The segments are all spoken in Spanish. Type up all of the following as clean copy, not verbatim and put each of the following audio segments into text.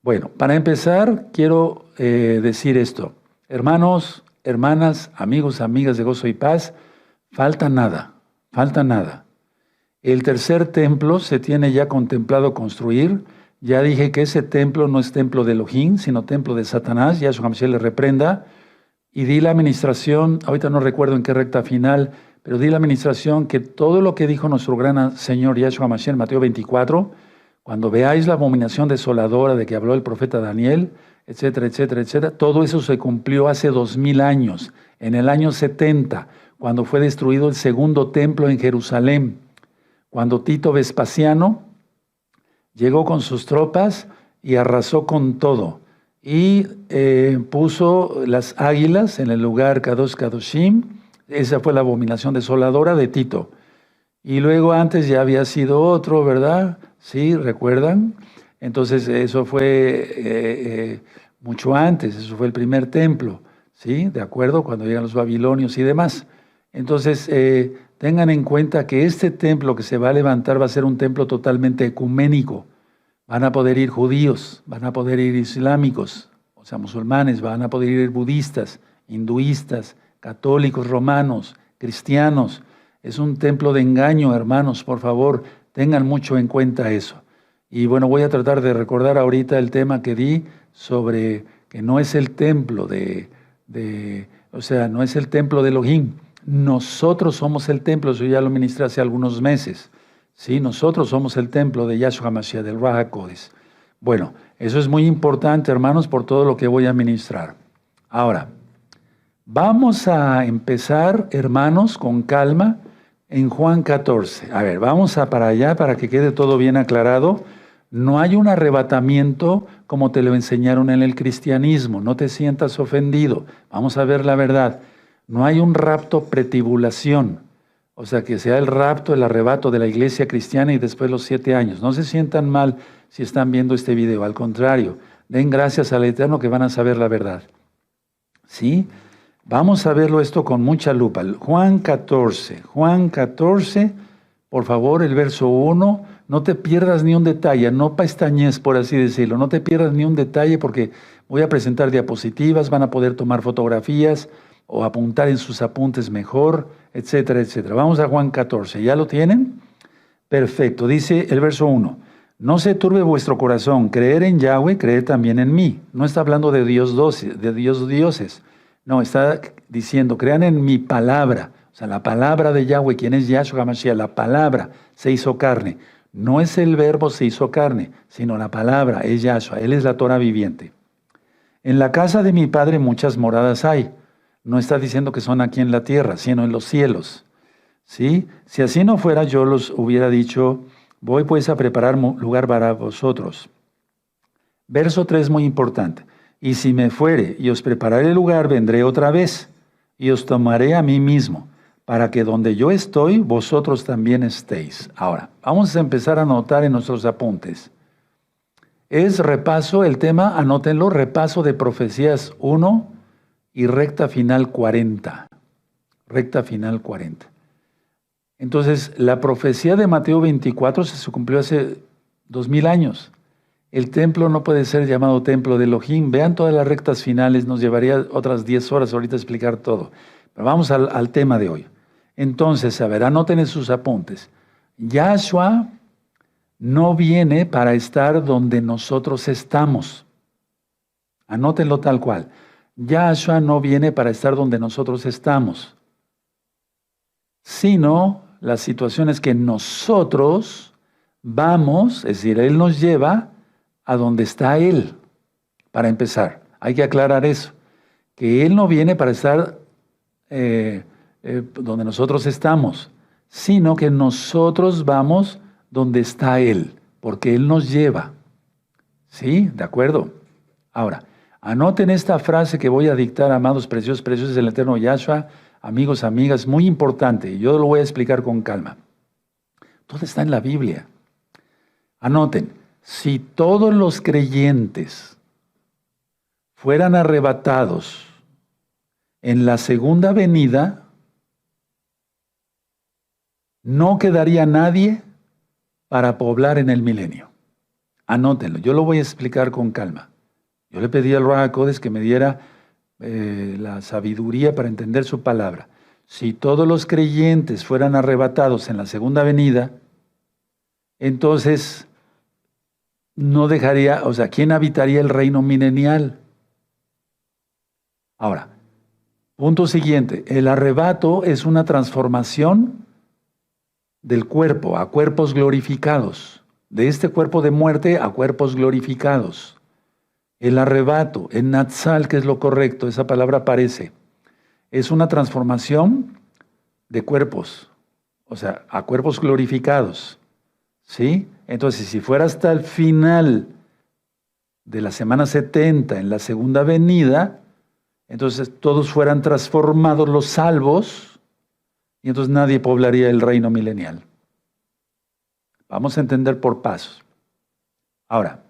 Bueno, para empezar, quiero decir esto. Hermanos, hermanas, amigos, amigas de Gozo y Paz, falta nada, falta nada. El tercer templo se tiene ya contemplado construir. Ya dije que ese templo no es templo de Elohim, sino templo de Satanás. Yahshua HaMashiach le reprenda. Y di la administración, ahorita no recuerdo en qué recta final, pero di la administración que todo lo que dijo nuestro gran Señor Yahshua HaMashiach en Mateo 24, cuando veáis la abominación desoladora de que habló el profeta Daniel, etcétera, etcétera, etcétera, todo eso se cumplió hace 2000 años, en el año 70, cuando fue destruido el segundo templo en Jerusalén, cuando Tito Vespasiano llegó con sus tropas y arrasó con todo. Y puso las águilas en el lugar Kadosh Kadoshim. Esa fue la abominación desoladora de Tito. Y luego antes ya había sido otro, ¿verdad? Sí, ¿recuerdan? Entonces eso fue mucho antes, eso fue el primer templo, ¿sí? ¿De acuerdo? Cuando llegan los babilonios y demás. Entonces tengan en cuenta que este templo que se va a levantar va a ser un templo totalmente ecuménico. Van a poder ir judíos, van a poder ir islámicos, o sea, musulmanes, van a poder ir budistas, hinduistas, católicos, romanos, cristianos. Es un templo de engaño, hermanos, por favor, tengan mucho en cuenta eso. Y bueno, voy a tratar de recordar ahorita el tema que di sobre que no es el templo no es el templo de Elohim. Nosotros somos el templo, eso ya lo ministré hace algunos meses. Sí, nosotros somos el templo de Yahshua HaMashiach, del Ruach HaKodesh. Bueno, eso es muy importante, hermanos, por todo lo que voy a ministrar. Ahora, vamos a empezar, hermanos, con calma, en Juan 14. A ver, vamos para allá para que quede todo bien aclarado. No hay un arrebatamiento como te lo enseñaron en el cristianismo. No te sientas ofendido. Vamos a ver la verdad. No hay un rapto pretribulación. O sea, que sea el rapto, el arrebato de la iglesia cristiana y después los 7 años. No se sientan mal si están viendo este video. Al contrario, den gracias al Eterno que van a saber la verdad. ¿Sí? Vamos a verlo esto con mucha lupa. Juan 14, por favor, el verso 1. No te pierdas ni un detalle, no pestañez, por así decirlo. No te pierdas ni un detalle porque voy a presentar diapositivas, van a poder tomar fotografías o apuntar en sus apuntes mejor, etcétera, etcétera. Vamos a Juan 14, ¿ya lo tienen? Perfecto, dice el verso 1. No se turbe vuestro corazón, creer en Yahweh, creer también en mí. No está hablando de Dios dioses. No, está diciendo, crean en mi palabra. O sea, la palabra de Yahweh, quien es Yahshua HaMashiach, la palabra se hizo carne. No es el verbo se hizo carne, sino la palabra, es Yahshua, Él es la Torah viviente. En la casa de mi Padre muchas moradas hay. No está diciendo que son aquí en la tierra, sino en los cielos. ¿Sí? Si así no fuera, yo los hubiera dicho, voy pues a preparar lugar para vosotros. Verso 3 muy importante. Y si me fuere y os prepararé lugar, vendré otra vez y os tomaré a mí mismo, para que donde yo estoy, vosotros también estéis. Ahora, vamos a empezar a anotar en nuestros apuntes. Es repaso, el tema, anótenlo, repaso de Profecías 1 y recta final 40. Recta final 40. Entonces, la profecía de Mateo 24 se cumplió hace 2000 años. El templo no puede ser llamado templo de Elohim. Vean todas las rectas finales, nos llevaría otras 10 horas ahorita a explicar todo. Pero vamos al tema de hoy. Entonces, a ver, anoten en sus apuntes. Yahshua no viene para estar donde nosotros estamos. Anótenlo tal cual. Yahshua no viene para estar donde nosotros estamos, sino las situaciones que nosotros vamos, es decir, Él nos lleva a donde está Él. Para empezar, hay que aclarar eso, que Él no viene para estar donde nosotros estamos, sino que nosotros vamos donde está Él, porque Él nos lleva. ¿Sí? ¿De acuerdo? Ahora, anoten esta frase que voy a dictar, amados preciosos, preciosos del eterno Yahshua, amigos, amigas, muy importante, y yo lo voy a explicar con calma. Todo está en la Biblia. Anoten, si todos los creyentes fueran arrebatados en la segunda venida, no quedaría nadie para poblar en el milenio. Anótenlo, yo lo voy a explicar con calma. Yo le pedí al Ruach HaKodesh que me diera la sabiduría para entender su palabra. Si todos los creyentes fueran arrebatados en la segunda venida, entonces no dejaría, o sea, ¿quién habitaría el reino milenial? Ahora, punto siguiente, el arrebato es una transformación del cuerpo a cuerpos glorificados, de este cuerpo de muerte a cuerpos glorificados. El arrebato, el natsal, que es lo correcto, esa palabra aparece, es una transformación de cuerpos, o sea, a cuerpos glorificados, ¿sí? Entonces, si fuera hasta el final de la semana 70, en la segunda venida, entonces todos fueran transformados los salvos, y entonces nadie poblaría el reino milenial. Vamos a entender por pasos. Ahora,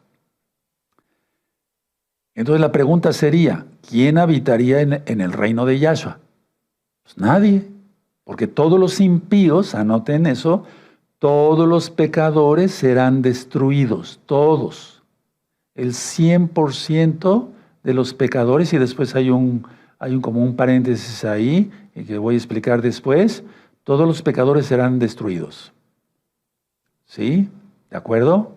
entonces la pregunta sería, ¿quién habitaría en el reino de Yahshua? Pues nadie, porque todos los impíos, anoten eso, todos los pecadores serán destruidos, todos. El 100% de los pecadores, y después hay como un paréntesis ahí, que voy a explicar después, todos los pecadores serán destruidos. ¿Sí? ¿De acuerdo?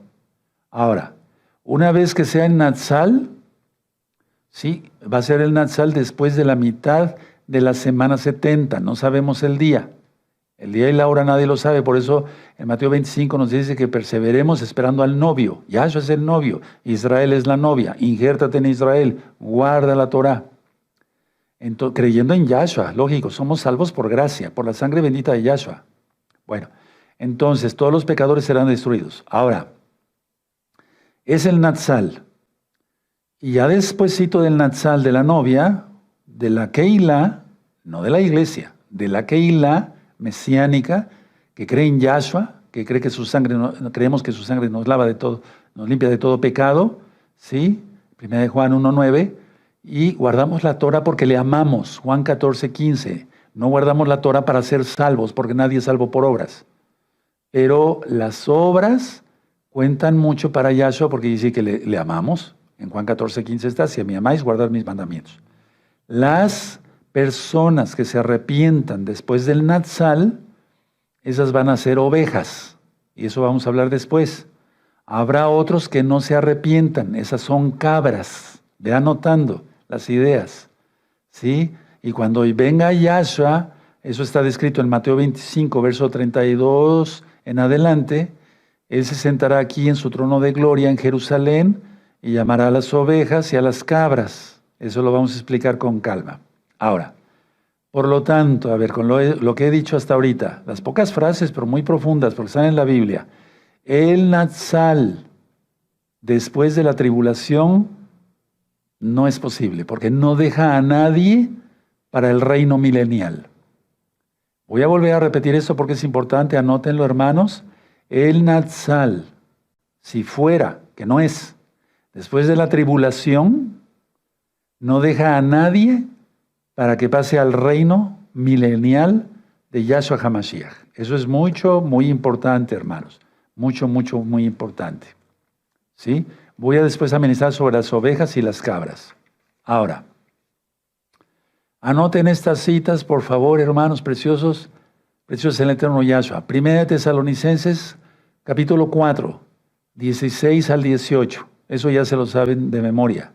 Ahora, una vez que sea el Natsal, sí, va a ser el Natsal después de la mitad de la semana 70, no sabemos el día. El día y la hora nadie lo sabe, por eso en Mateo 25 nos dice que perseveremos esperando al novio. Yahshua es el novio, Israel es la novia, injértate en Israel, guarda la Torah. Entonces, creyendo en Yahshua, lógico, somos salvos por gracia, por la sangre bendita de Yahshua. Bueno, entonces todos los pecadores serán destruidos. Ahora, es el Natsal. Y ya despuésito del Natsal de la novia, de la Keilah, no de la iglesia, de la Keilah mesiánica, que cree en Yahshua, que cree que su sangre, creemos que su sangre nos lava de todo, nos limpia de todo pecado, ¿sí? 1 Juan 1:9, y guardamos la Torah porque le amamos, Juan 14:15. No guardamos la Torah para ser salvos, porque nadie es salvo por obras. Pero las obras cuentan mucho para Yahshua porque dice que le amamos. En Juan 14:15 está, si me amáis, guardad mis mandamientos. Las personas que se arrepientan después del Natsal, esas van a ser ovejas. Y eso vamos a hablar después. Habrá otros que no se arrepientan, esas son cabras. Ve anotando las ideas. ¿Sí? Y cuando venga Yahshua, eso está descrito en Mateo 25, verso 32 en adelante, Él se sentará aquí en su trono de gloria en Jerusalén y llamará a las ovejas y a las cabras. Eso lo vamos a explicar con calma. Ahora, por lo tanto, a ver, con lo que he dicho hasta ahorita, las pocas frases, pero muy profundas, porque están en la Biblia. El Natsal, después de la tribulación, no es posible, porque no deja a nadie para el reino milenial. Voy a volver a repetir esto porque es importante, anótenlo, hermanos. El Natsal, si fuera, que no es, después de la tribulación, no deja a nadie para que pase al reino milenial de Yahshua HaMashiach. Eso es muy importante, hermanos. Muy importante. ¿Sí? Voy a después ministrar sobre las ovejas y las cabras. Ahora, anoten estas citas, por favor, hermanos preciosos en el eterno Yahshua. Primera de Tesalonicenses, capítulo 4, 16 al 18. Eso ya se lo saben de memoria.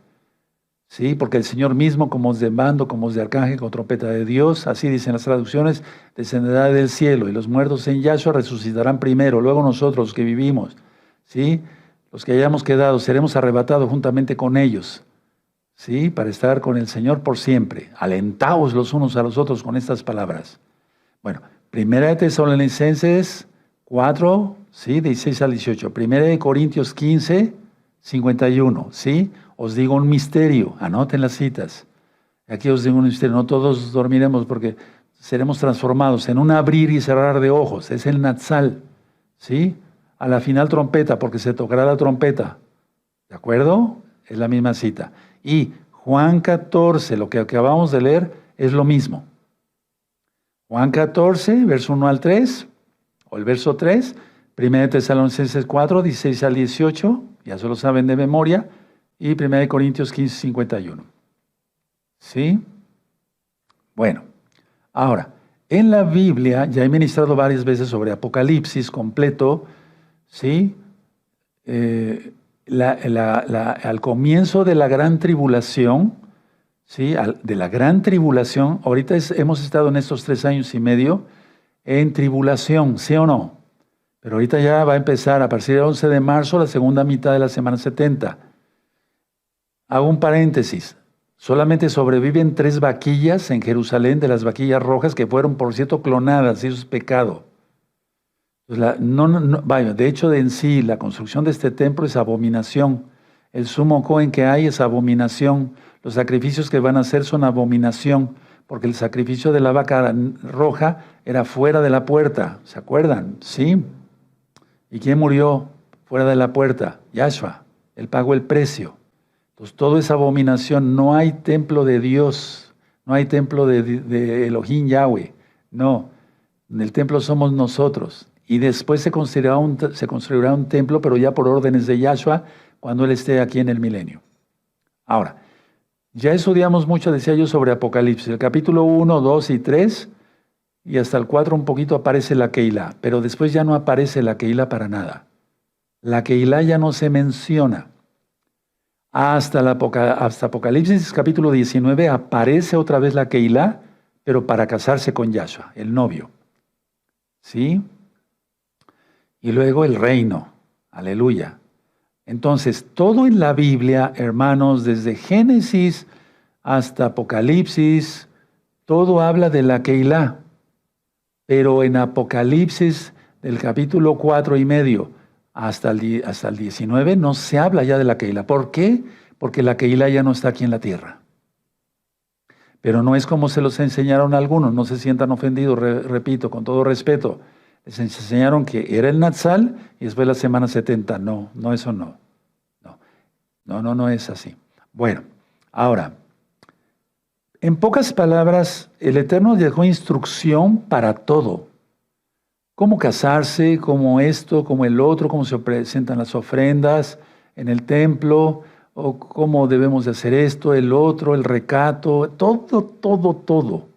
Sí, porque el Señor mismo, como voz de mando, como voz de arcángel, con trompeta de Dios, así dicen las traducciones, descenderá del cielo, y los muertos en Yahshua resucitarán primero, luego nosotros los que vivimos, ¿sí? Los que hayamos quedado, seremos arrebatados juntamente con ellos, ¿sí? Para estar con el Señor por siempre. Alentaos los unos a los otros con estas palabras. Bueno, Primera de Tesalonicenses 4, ¿sí? 16 al 18. Primera de Corintios 15, 51, ¿sí? Os digo un misterio, anoten las citas. Aquí os digo un misterio, no todos dormiremos porque seremos transformados en un abrir y cerrar de ojos. Es el Natsal, ¿sí? A la final trompeta, porque se tocará la trompeta. ¿De acuerdo? Es la misma cita. Y Juan 14, lo que acabamos de leer, es lo mismo. Juan 14, verso 1 al 3, o el verso 3, 1 Tesalonicenses 4, 16 al 18, ya se lo saben de memoria, y 1 Corintios 15, 51. ¿Sí? Bueno, ahora, en la Biblia, ya he ministrado varias veces sobre Apocalipsis completo, ¿sí? Al comienzo de la gran tribulación, ¿sí? De la gran tribulación, ahorita hemos estado en estos 3 años y medio en tribulación, ¿sí o no? Pero ahorita ya va a empezar a partir del 11 de marzo, la segunda mitad de la semana 70. Hago un paréntesis. Solamente sobreviven 3 vaquillas en Jerusalén, de las vaquillas rojas, que fueron, por cierto, clonadas, y eso es pecado. Pues vaya, de hecho, en sí, la construcción de este templo es abominación. El sumo cohen que hay es abominación. Los sacrificios que van a hacer son abominación, porque el sacrificio de la vaca roja era fuera de la puerta. ¿Se acuerdan? Sí. ¿Y quién murió fuera de la puerta? Yahshua. Él pagó el precio. Entonces, todo es abominación. No hay templo de Dios. No hay templo de Elohim Yahweh. No. El templo somos nosotros. Y después se construirá un templo, pero ya por órdenes de Yahshua, cuando Él esté aquí en el milenio. Ahora, ya estudiamos mucho, decía yo, sobre Apocalipsis. El capítulo 1, 2 y 3, y hasta el 4 un poquito aparece la Keilah, pero después ya no aparece la Keilah para nada. La Keilah ya no se menciona. Hasta Apocalipsis capítulo 19 aparece otra vez la Keilah, pero para casarse con Yahshua, el novio. ¿Sí? Y luego el reino. Aleluya. Entonces, todo en la Biblia, hermanos, desde Génesis hasta Apocalipsis, todo habla de la Keilah. Pero en Apocalipsis, del capítulo 4 y medio hasta el 19, no se habla ya de la Keilah. ¿Por qué? Porque la Keilah ya no está aquí en la tierra. Pero no es como se los enseñaron a algunos, no se sientan ofendidos, repito, con todo respeto. Les enseñaron que era el Natsal y después la semana 70. No, eso no. No es así. Bueno, ahora, en pocas palabras, el Eterno dejó instrucción para todo. Cómo casarse, cómo esto, cómo el otro, cómo se presentan las ofrendas en el templo, o cómo debemos de hacer esto, el otro, el recato, todo.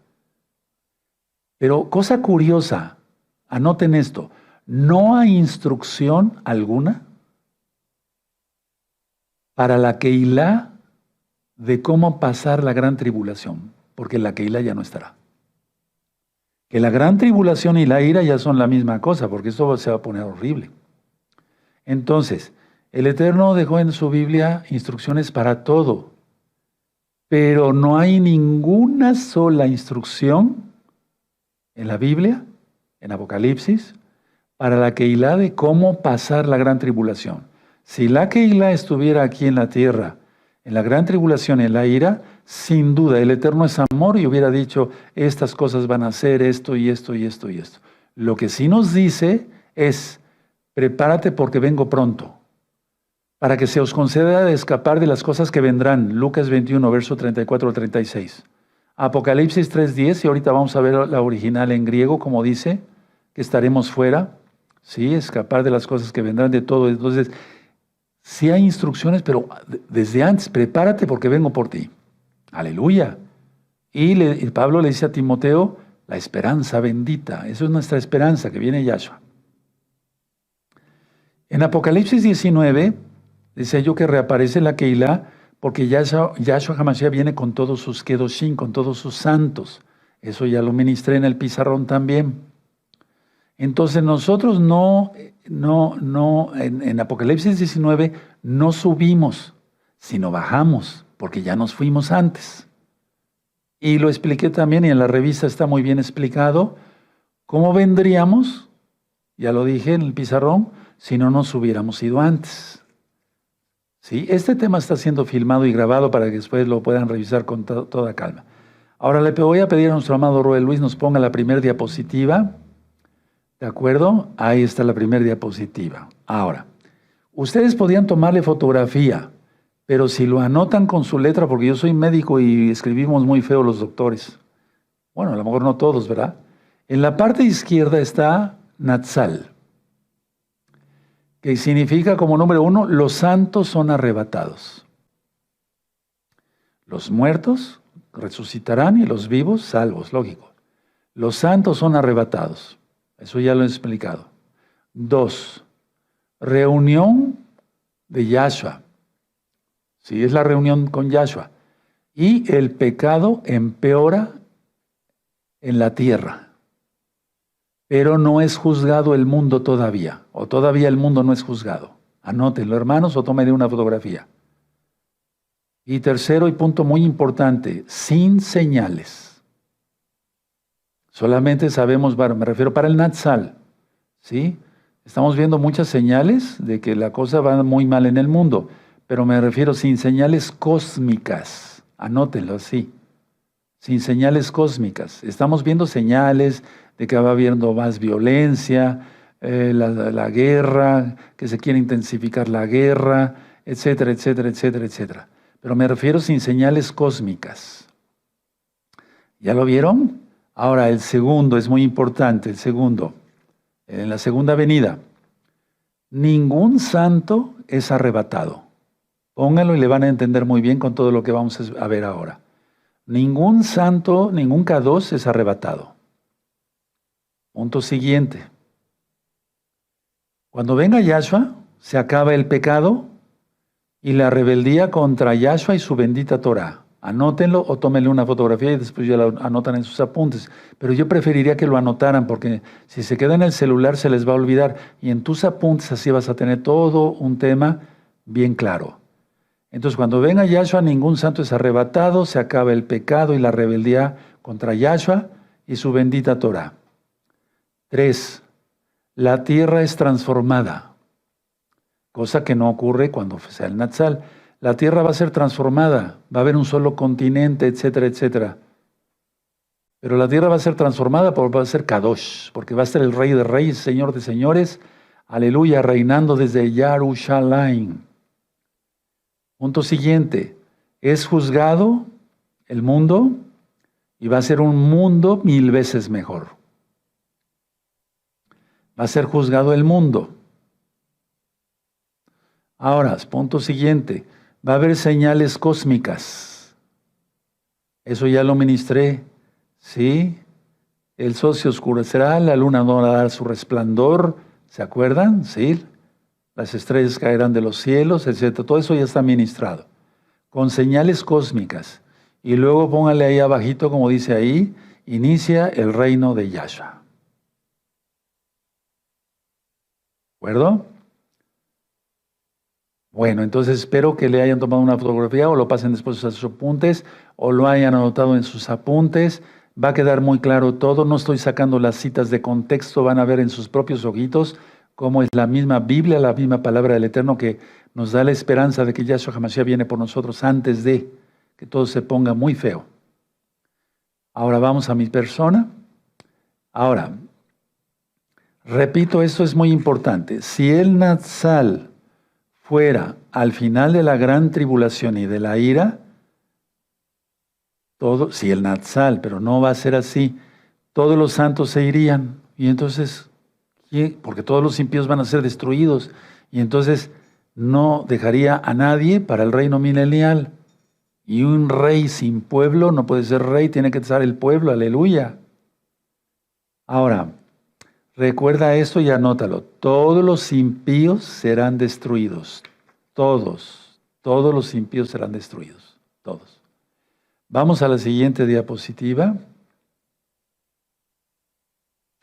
Pero cosa curiosa, anoten esto, no hay instrucción alguna para la Keilah de cómo pasar la gran tribulación, porque la Keilah ya no estará. Que la gran tribulación y la ira ya son la misma cosa, porque esto se va a poner horrible. Entonces, el Eterno dejó en su Biblia instrucciones para todo, pero no hay ninguna sola instrucción en la Biblia, en Apocalipsis, para la Keilah de cómo pasar la gran tribulación. Si la Keilah estuviera aquí en la tierra, en la gran tribulación y en la ira, sin duda, el Eterno es amor y hubiera dicho, estas cosas van a ser esto y esto y esto y esto. Lo que sí nos dice es, prepárate porque vengo pronto, para que se os conceda de escapar de las cosas que vendrán. Lucas 21, verso 34 al 36. Apocalipsis 3:10, y ahorita vamos a ver la original en griego, como dice, que estaremos fuera, ¿sí? Escapar de las cosas que vendrán, de todo. Entonces, sí hay instrucciones, pero desde antes, prepárate porque vengo por ti. Aleluya. Y Pablo le dice a Timoteo, la esperanza bendita. Eso es nuestra esperanza, que viene Yahshua. En Apocalipsis 19, decía yo que reaparece la Keilah, porque Yahshua HaMashiach viene con todos sus kedoshim, con todos sus santos. Eso ya lo ministré en el pizarrón también. Entonces nosotros en Apocalipsis 19 no subimos, sino bajamos, porque ya nos fuimos antes. Y lo expliqué también, y en la revista está muy bien explicado, cómo vendríamos, ya lo dije en el pizarrón, si no nos hubiéramos ido antes. ¿Sí? Este tema está siendo filmado y grabado para que después lo puedan revisar con toda calma. Ahora le voy a pedir a nuestro amado Roel Luis nos ponga la primera diapositiva. ¿De acuerdo? Ahí está la primera diapositiva. Ahora, ustedes podían tomarle fotografía, pero si lo anotan con su letra, porque yo soy médico y escribimos muy feo los doctores. Bueno, a lo mejor no todos, ¿verdad? En la parte izquierda está Natsal. que significa como número 1, los santos son arrebatados. Los muertos resucitarán y los vivos salvos, lógico. Los santos son arrebatados. Eso ya lo he explicado. 2, reunión de Yahshua. Sí, es la reunión con Yahshua. Y el pecado empeora en la tierra. Pero no es juzgado el mundo todavía. O todavía el mundo no es juzgado. Anótenlo, hermanos, o tómenle una fotografía. Y tercero y punto muy importante, sin señales. Solamente sabemos, me refiero para el Natsal, ¿sí? Estamos viendo muchas señales de que la cosa va muy mal en el mundo, pero me refiero sin señales cósmicas. Anótenlo así, sin señales cósmicas. Estamos viendo señales de que va habiendo más violencia, la guerra, que se quiere intensificar la guerra, etcétera, etcétera, etcétera, etcétera. Pero me refiero sin señales cósmicas. ¿Ya lo vieron? Ahora, el segundo es muy importante, el segundo. En la segunda venida, ningún santo es arrebatado. Pónganlo y le van a entender muy bien con todo lo que vamos a ver ahora. Ningún santo, ningún K2 es arrebatado. Punto siguiente. Cuando venga Yahshua, se acaba el pecado y la rebeldía contra Yahshua y su bendita Torah. Anótenlo o tómenle una fotografía y después ya lo anotan en sus apuntes. Pero yo preferiría que lo anotaran porque si se queda en el celular se les va a olvidar. Y en tus apuntes así vas a tener todo un tema bien claro. Entonces cuando venga Yahshua, ningún santo es arrebatado, se acaba el pecado y la rebeldía contra Yahshua y su bendita Torah. 3. La tierra es transformada. Cosa que no ocurre cuando sea el Natsal. La tierra va a ser transformada, va a haber un solo continente, etcétera, etcétera. Pero la tierra va a ser transformada porque va a ser Kadosh, porque va a ser el Rey de Reyes, Señor de Señores, aleluya, reinando desde Yarushalayim. Punto siguiente, es juzgado el mundo y va a ser un mundo 1000 veces mejor. Va a ser juzgado el mundo. Ahora, punto siguiente, va a haber señales cósmicas. Eso ya lo ministré, ¿sí? El sol se oscurecerá, la luna no va a dar su resplandor, ¿se acuerdan? ¿Sí? Las estrellas caerán de los cielos, etc. Todo eso ya está ministrado, con señales cósmicas. Y luego póngale ahí abajito, como dice ahí, inicia el reino de Yahshua. ¿De acuerdo? Bueno, entonces espero que le hayan tomado una fotografía o lo pasen después a sus apuntes o lo hayan anotado en sus apuntes. Va a quedar muy claro todo. No estoy sacando las citas de contexto. Van a ver en sus propios ojitos cómo es la misma Biblia, la misma palabra del Eterno que nos da la esperanza de que Yahshua HaMashiach viene por nosotros antes de que todo se ponga muy feo. Ahora vamos a mi persona. Ahora, repito, esto es muy importante. Si el Natsal fuera al final de la gran tribulación y de la ira, todo, si el Natsal, pero no va a ser así, todos los santos se irían, y entonces, porque todos los impíos van a ser destruidos, y entonces no dejaría a nadie para el reino milenial, y un rey sin pueblo no puede ser rey, tiene que estar el pueblo, aleluya. Ahora, recuerda esto y anótalo. Todos los impíos serán destruidos. Todos los impíos serán destruidos. Todos. Vamos a la siguiente diapositiva.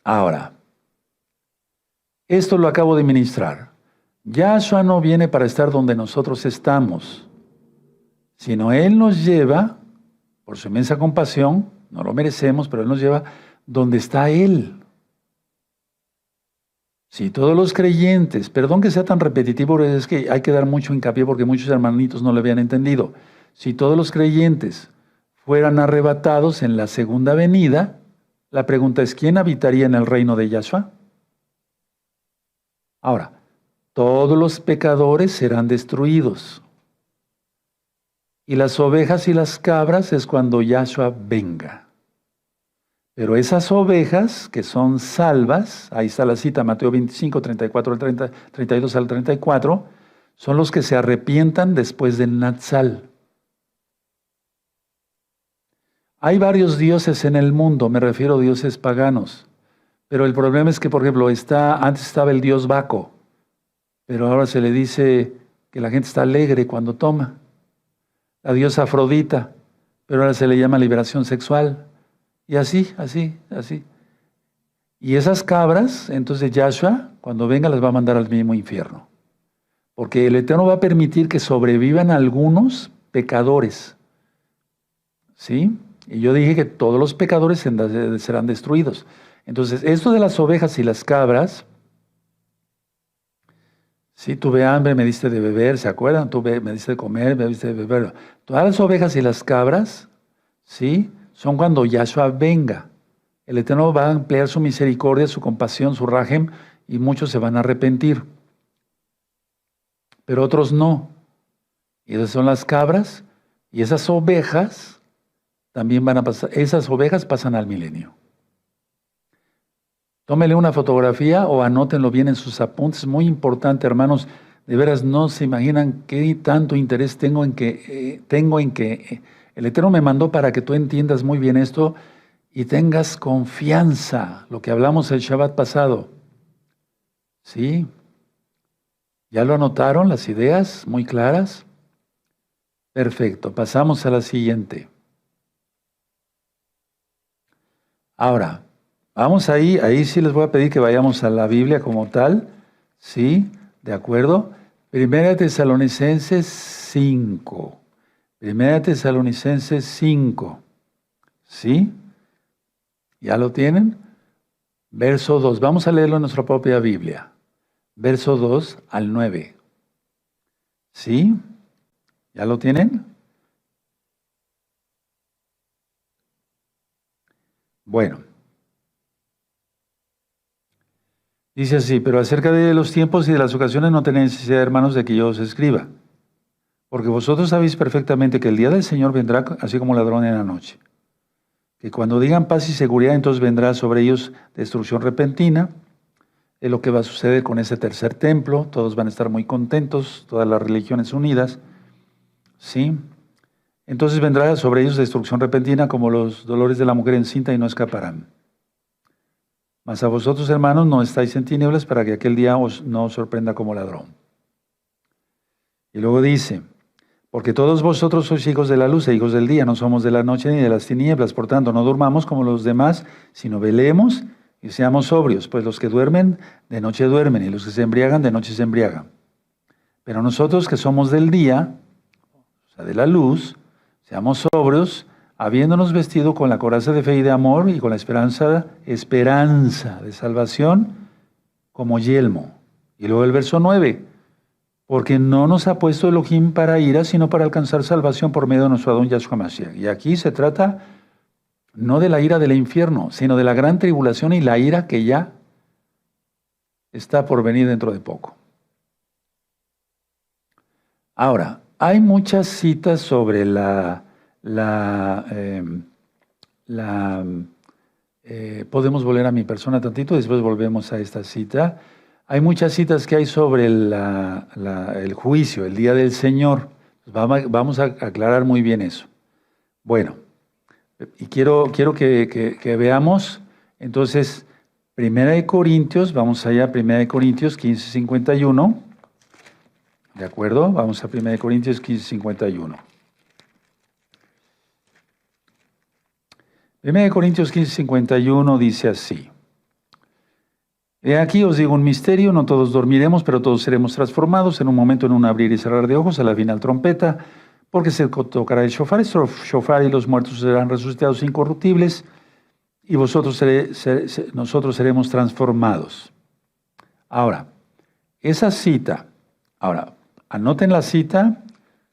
Ahora, esto lo acabo de ministrar. Yahshua no viene para estar donde nosotros estamos, sino Él nos lleva, por su inmensa compasión, no lo merecemos, pero Él nos lleva donde está Él. Si todos los creyentes, perdón que sea tan repetitivo, pero es que hay que dar mucho hincapié porque muchos hermanitos no lo habían entendido. Si todos los creyentes fueran arrebatados en la segunda venida, la pregunta es, ¿quién habitaría en el reino de Yahshua? Ahora, todos los pecadores serán destruidos. Y las ovejas y las cabras es cuando Yahshua venga. Pero esas ovejas que son salvas, ahí está la cita, Mateo 25, 34 al 30, 32 al 34, son los que se arrepientan después del Natsal. Hay varios dioses en el mundo, me refiero a dioses paganos. Pero el problema es que, por ejemplo, antes estaba el dios Baco, pero ahora se le dice que la gente está alegre cuando toma. La diosa Afrodita, pero ahora se le llama liberación sexual. Y así, así, así. Y esas cabras, entonces Yahshua, cuando venga, las va a mandar al mismo infierno. Porque el Eterno va a permitir que sobrevivan algunos pecadores. ¿Sí? Y yo dije que todos los pecadores serán destruidos. Entonces, esto de las ovejas y las cabras, sí, tuve hambre, me diste de beber, ¿se acuerdan? Me diste de comer, me diste de beber. Todas las ovejas y las cabras, ¿sí? Son cuando Yahshua venga. El Eterno va a emplear su misericordia, su compasión, su rajem, y muchos se van a arrepentir. Pero otros no. Y esas son las cabras, y esas ovejas también van a pasar. Esas ovejas pasan al milenio. Tómele una fotografía o anótenlo bien en sus apuntes. Muy importante, hermanos. De veras no se imaginan qué tanto interés tengo en que el Eterno me mandó para que tú entiendas muy bien esto y tengas confianza. Lo que hablamos el Shabbat pasado. ¿Sí? ¿Ya lo anotaron las ideas muy claras? Perfecto. Pasamos a la siguiente. Ahora, vamos ahí sí les voy a pedir que vayamos a la Biblia como tal, ¿sí? ¿De acuerdo? Primera Tesalonicenses 5. Primera Tesalonicenses 5. ¿Sí? ¿Ya lo tienen? Verso 2. Vamos a leerlo en nuestra propia Biblia. Verso 2 al 9. ¿Sí? ¿Ya lo tienen? Bueno. Dice así, pero acerca de los tiempos y de las ocasiones no tenéis necesidad, hermanos, de que yo os escriba. Porque vosotros sabéis perfectamente que el día del Señor vendrá así como ladrón en la noche. Que cuando digan paz y seguridad, entonces vendrá sobre ellos destrucción repentina. Es lo que va a suceder con ese tercer templo. Todos van a estar muy contentos, todas las religiones unidas. ¿Sí? Entonces vendrá sobre ellos destrucción repentina como los dolores de la mujer encinta y no escaparán. Mas a vosotros, hermanos, no estáis en tinieblas para que aquel día no os sorprenda como ladrón. Y luego dice, porque todos vosotros sois hijos de la luz e hijos del día, no somos de la noche ni de las tinieblas. Por tanto, no durmamos como los demás, sino velemos y seamos sobrios. Pues los que duermen, de noche duermen, y los que se embriagan, de noche se embriagan. Pero nosotros que somos del día, o sea, de la luz, seamos sobrios, habiéndonos vestido con la coraza de fe y de amor y con la esperanza de salvación como yelmo. Y luego el verso 9, porque no nos ha puesto Elohim para ira, sino para alcanzar salvación por medio de nuestro Adón Yahshua Mashiach. Y aquí se trata no de la ira del infierno, sino de la gran tribulación y la ira que ya está por venir dentro de poco. Ahora, hay muchas citas sobre podemos volver a mi persona tantito, después volvemos a esta cita. Hay muchas citas que hay sobre el juicio, el día del Señor. Vamos a aclarar muy bien eso. Bueno, y quiero que veamos, entonces, 1 Corintios, vamos allá, 1 Corintios 15:51. ¿De acuerdo? Vamos a 1 Corintios 15:51. 1 Corintios 15:51 dice así. He aquí os digo un misterio, no todos dormiremos, pero todos seremos transformados en un momento, en un abrir y cerrar de ojos, a la final trompeta, porque se tocará el shofar y los muertos serán resucitados incorruptibles, y nosotros seremos transformados. Ahora, esa cita, anoten la cita,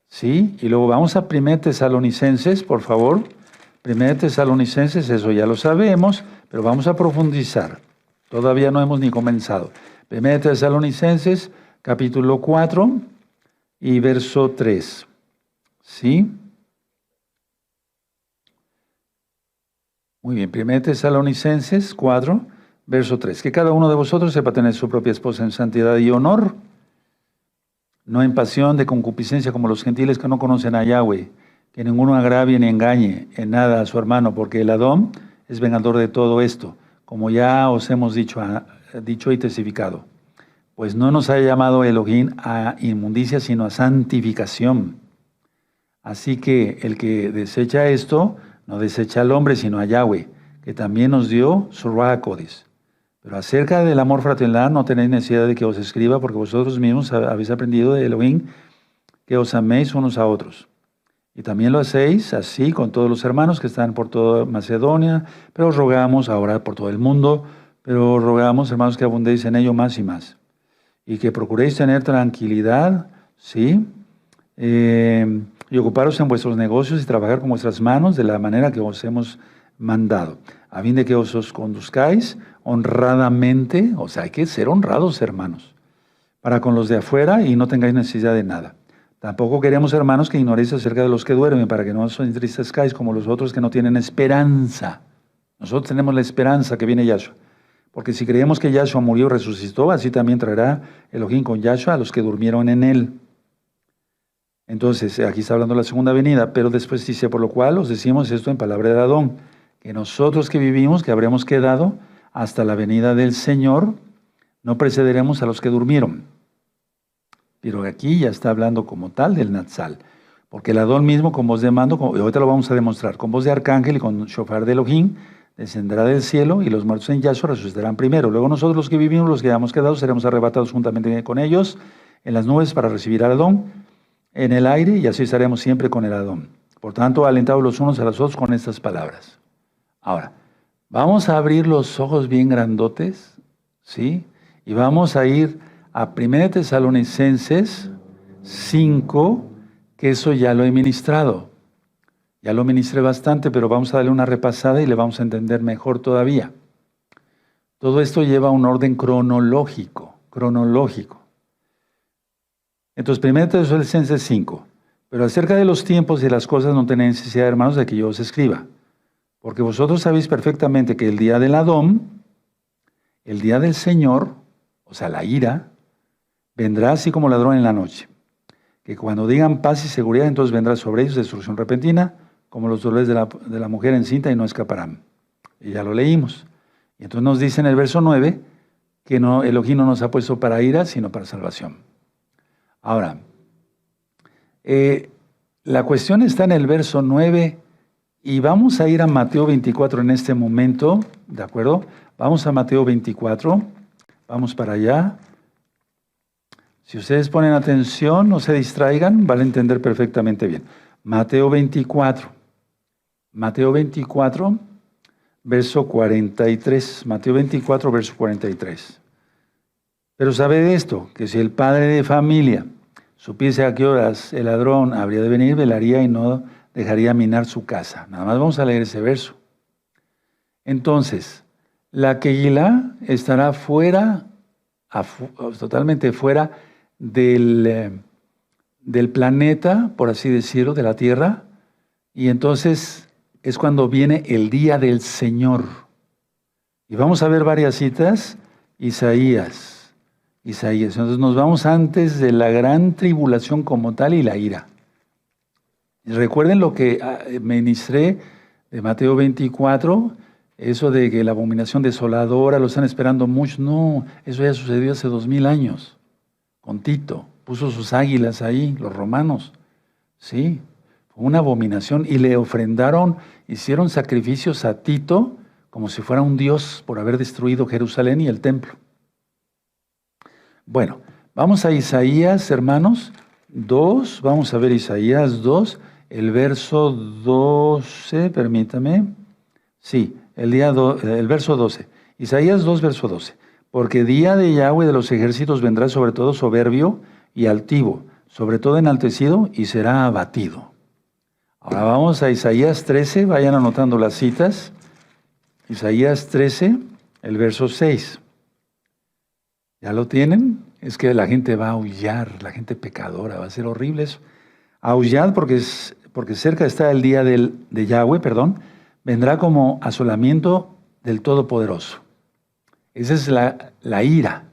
¿sí? Y luego vamos a 1 Tesalonicenses, por favor. 1 Tesalonicenses, eso ya lo sabemos, pero vamos a profundizar. Todavía no hemos ni comenzado. 1 Tesalonicenses, capítulo 4 y verso 3. ¿Sí? Muy bien, 1 Tesalonicenses 4, verso 3. Que cada uno de vosotros sepa tener su propia esposa en santidad y honor, no en pasión de concupiscencia como los gentiles que no conocen a Yahweh, que ninguno agravie ni engañe en nada a su hermano, porque el Adón es vengador de todo esto, como ya os hemos dicho y testificado. Pues no nos ha llamado Elohim a inmundicia, sino a santificación. Así que el que desecha esto, no desecha al hombre, sino a Yahweh, que también nos dio su Ruach HaKodesh. Pero acerca del amor fraternal no tenéis necesidad de que os escriba, porque vosotros mismos habéis aprendido de Elohim que os améis unos a otros. Y también lo hacéis así con todos los hermanos que están por toda Macedonia, pero os rogamos ahora por todo el mundo, pero os rogamos, hermanos, que abundéis en ello más y más. Y que procuréis tener tranquilidad, ¿sí? Y ocuparos en vuestros negocios y trabajar con vuestras manos de la manera que os hemos mandado, a fin de que os conduzcáis honradamente, o sea, hay que ser honrados, hermanos, para con los de afuera y no tengáis necesidad de nada. Tampoco queremos, hermanos, que ignoréis acerca de los que duermen, para que no os entristezcáis como los otros que no tienen esperanza. Nosotros tenemos la esperanza que viene Yahshua, porque si creemos que Yahshua murió y resucitó, así también traerá Elohim con Yahshua a los que durmieron en él. Entonces, aquí está hablando de la segunda venida, pero después dice, por lo cual os decimos esto en palabra de Adón, que nosotros que vivimos, que habremos quedado hasta la venida del Señor, no precederemos a los que durmieron. Pero aquí ya está hablando como tal del Natsal, porque el Adón mismo con voz de mando, y ahorita lo vamos a demostrar, con voz de arcángel y con shofar de Elohim, descenderá del cielo y los muertos en Yahshua resucitarán primero. Luego nosotros los que vivimos, los que hayamos quedado, seremos arrebatados juntamente con ellos en las nubes para recibir al Adón en el aire, y así estaremos siempre con el Adón. Por tanto, alentados los unos a los otros con estas palabras. Ahora, vamos a abrir los ojos bien grandotes, ¿sí? Y vamos a ir a 1 Tesalonicenses 5, que eso ya lo he ministrado. Ya lo ministré bastante, pero vamos a darle una repasada y le vamos a entender mejor todavía. Todo esto lleva un orden cronológico. Entonces, 1 Tesalonicenses 5. Pero acerca de los tiempos y de las cosas no tenéis necesidad, hermanos, de que yo os escriba. Porque vosotros sabéis perfectamente que el día del Adón, el día del Señor, o sea, la ira, vendrá así como ladrón en la noche. Que cuando digan paz y seguridad, entonces vendrá sobre ellos destrucción repentina, como los dolores de la mujer encinta, y no escaparán. Y ya lo leímos. Y entonces nos dice en el verso 9 que Elohim no nos ha puesto para ira, sino para salvación. Ahora, la cuestión está en el verso 9 y vamos a ir a Mateo 24 en este momento, ¿de acuerdo? Vamos a Mateo 24, vamos para allá. Si ustedes ponen atención, no se distraigan, van a entender perfectamente bien. Mateo 24, verso 43. Mateo 24, verso 43. Pero sabed esto, que si el padre de familia supiese a qué horas el ladrón habría de venir, velaría y no dejaría minar su casa. Nada más vamos a leer ese verso. Entonces, la Kehilá estará fuera, totalmente fuera del planeta, por así decirlo, de la tierra, y entonces es cuando viene el día del Señor. Y vamos a ver varias citas. Isaías. Entonces nos vamos antes de la gran tribulación como tal y la ira. Recuerden lo que ministré de Mateo 24, eso de que la abominación desoladora lo están esperando mucho. No, eso ya sucedió hace 2000 años. Con Tito, puso sus águilas ahí, los romanos. Sí, fue una abominación y le ofrendaron, hicieron sacrificios a Tito como si fuera un dios por haber destruido Jerusalén y el templo. Bueno, vamos a Isaías, hermanos, 2, vamos a ver Isaías 2, el verso 12, permítame. Sí, el verso 12. Isaías 2, verso 12. Porque día de Yahweh de los ejércitos vendrá sobre todo soberbio y altivo, sobre todo enaltecido y será abatido. Ahora vamos a Isaías 13, vayan anotando las citas. Isaías 13, el verso 6. ¿Ya lo tienen? Es que la gente va a aullar, la gente pecadora, va a ser horrible eso. Aullad porque cerca está el día de Yahweh, vendrá como asolamiento del Todopoderoso. Esa es la ira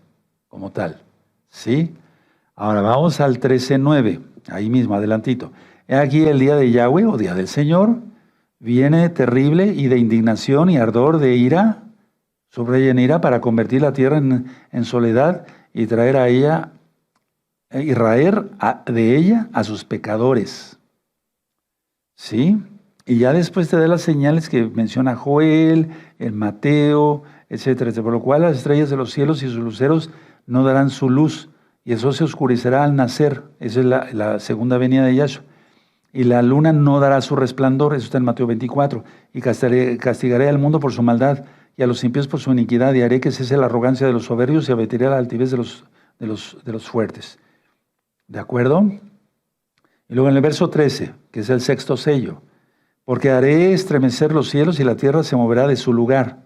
como tal, ¿sí? Ahora vamos al 13:9, ahí mismo, adelantito. He aquí el día de Yahweh, o día del Señor, viene terrible y de indignación y ardor de ira, subraya en ira, para convertir la tierra en soledad y traer a ella, y raer de ella a sus pecadores. ¿Sí? Y ya después te da las señales que menciona Joel, en Mateo, etcétera, etcétera. Por lo cual las estrellas de los cielos y sus luceros no darán su luz, y el sol se oscurecerá al nacer. Esa es la segunda venida de Yahshua. Y la luna no dará su resplandor, eso está en Mateo 24. Y castigaré al mundo por su maldad, y a los impíos por su iniquidad, y haré que cese la arrogancia de los soberbios, y abatiré la altivez de los fuertes. ¿De acuerdo? Y luego en el verso 13, que es el sexto sello. Porque haré estremecer los cielos y la tierra se moverá de su lugar,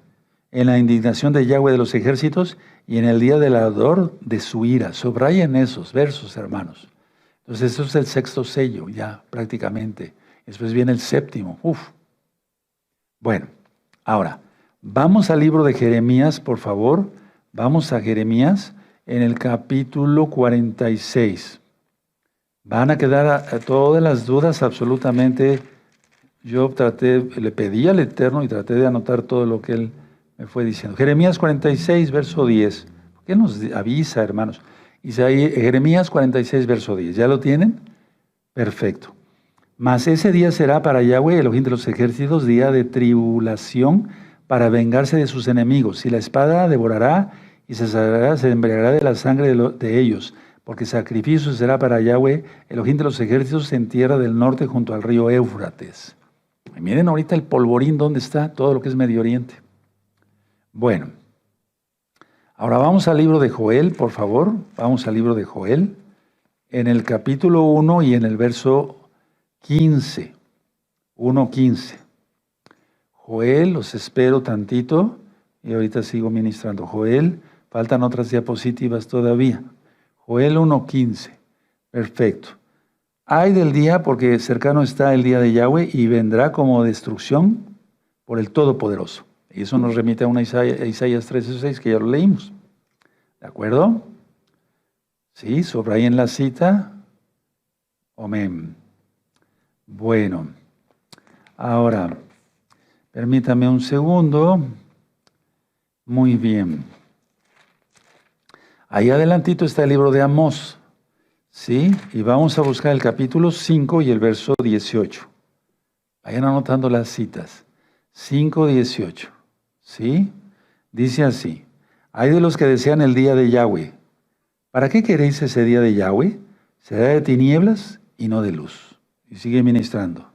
en la indignación de Yahweh de los ejércitos y en el día del ardor de su ira. Subrayen esos versos, hermanos. Entonces, eso es el sexto sello, ya prácticamente. Después viene el séptimo. Bueno, ahora, vamos al libro de Jeremías, por favor. Vamos a Jeremías en el capítulo 46. Van a quedar todas las dudas absolutamente. Yo le pedí al Eterno y traté de anotar todo lo que Él me fue diciendo. Jeremías 46, verso 10. ¿Por qué nos avisa, hermanos? Jeremías 46, verso 10. ¿Ya lo tienen? Perfecto. Mas ese día será para Yahweh, Elohim de los ejércitos, día de tribulación para vengarse de sus enemigos. Y la espada devorará y se embriagará de la sangre de ellos. Porque sacrificio será para Yahweh, Elohim de los ejércitos, en tierra del norte junto al río Éufrates. Y miren ahorita el polvorín, ¿dónde está? Todo lo que es Medio Oriente. Bueno, ahora vamos al libro de Joel, por favor. Vamos al libro de Joel, en el capítulo 1 y en el verso 15. 1:15. Joel, los espero tantito y ahorita sigo ministrando. Joel, faltan otras diapositivas todavía. Joel 1:15. Perfecto. Ay del día, porque cercano está el día de Yahweh y vendrá como destrucción por el Todopoderoso. Y eso nos remite a una Isaías 13:6, que ya lo leímos. ¿De acuerdo? Sí, subrayen la cita. Amén. Bueno, ahora, permítame un segundo. Muy bien. Ahí adelantito está el libro de Amós. ¿Sí? Y vamos a buscar el capítulo 5 y el verso 18. Vayan anotando las citas. 5:18. ¿Sí? Dice así. Hay de los que desean el día de Yahweh. ¿Para qué queréis ese día de Yahweh? Será de tinieblas y no de luz. Y sigue ministrando.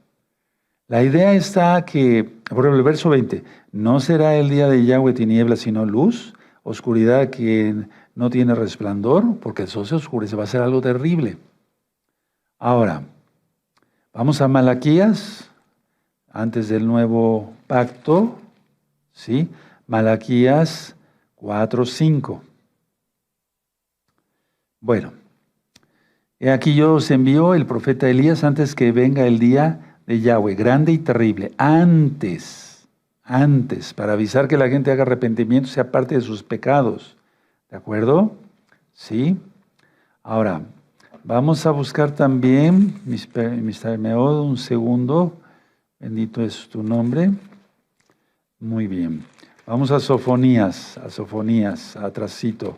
La idea está que, por ejemplo, el verso 20. No será el día de Yahweh tinieblas sino luz, oscuridad que no tiene resplandor, porque el sol se oscurece, va a ser algo terrible. Ahora, vamos a Malaquías, antes del nuevo pacto, ¿sí? Malaquías 4:5. Bueno, he aquí yo os envío el profeta Elías antes que venga el día de Yahweh, grande y terrible, antes, para avisar que la gente haga arrepentimiento, se aparte de sus pecados. ¿De acuerdo? Sí. Ahora, vamos a buscar también, Mr. Meod, un segundo. Bendito es tu nombre. Muy bien. Vamos a Sofonías, atrasito.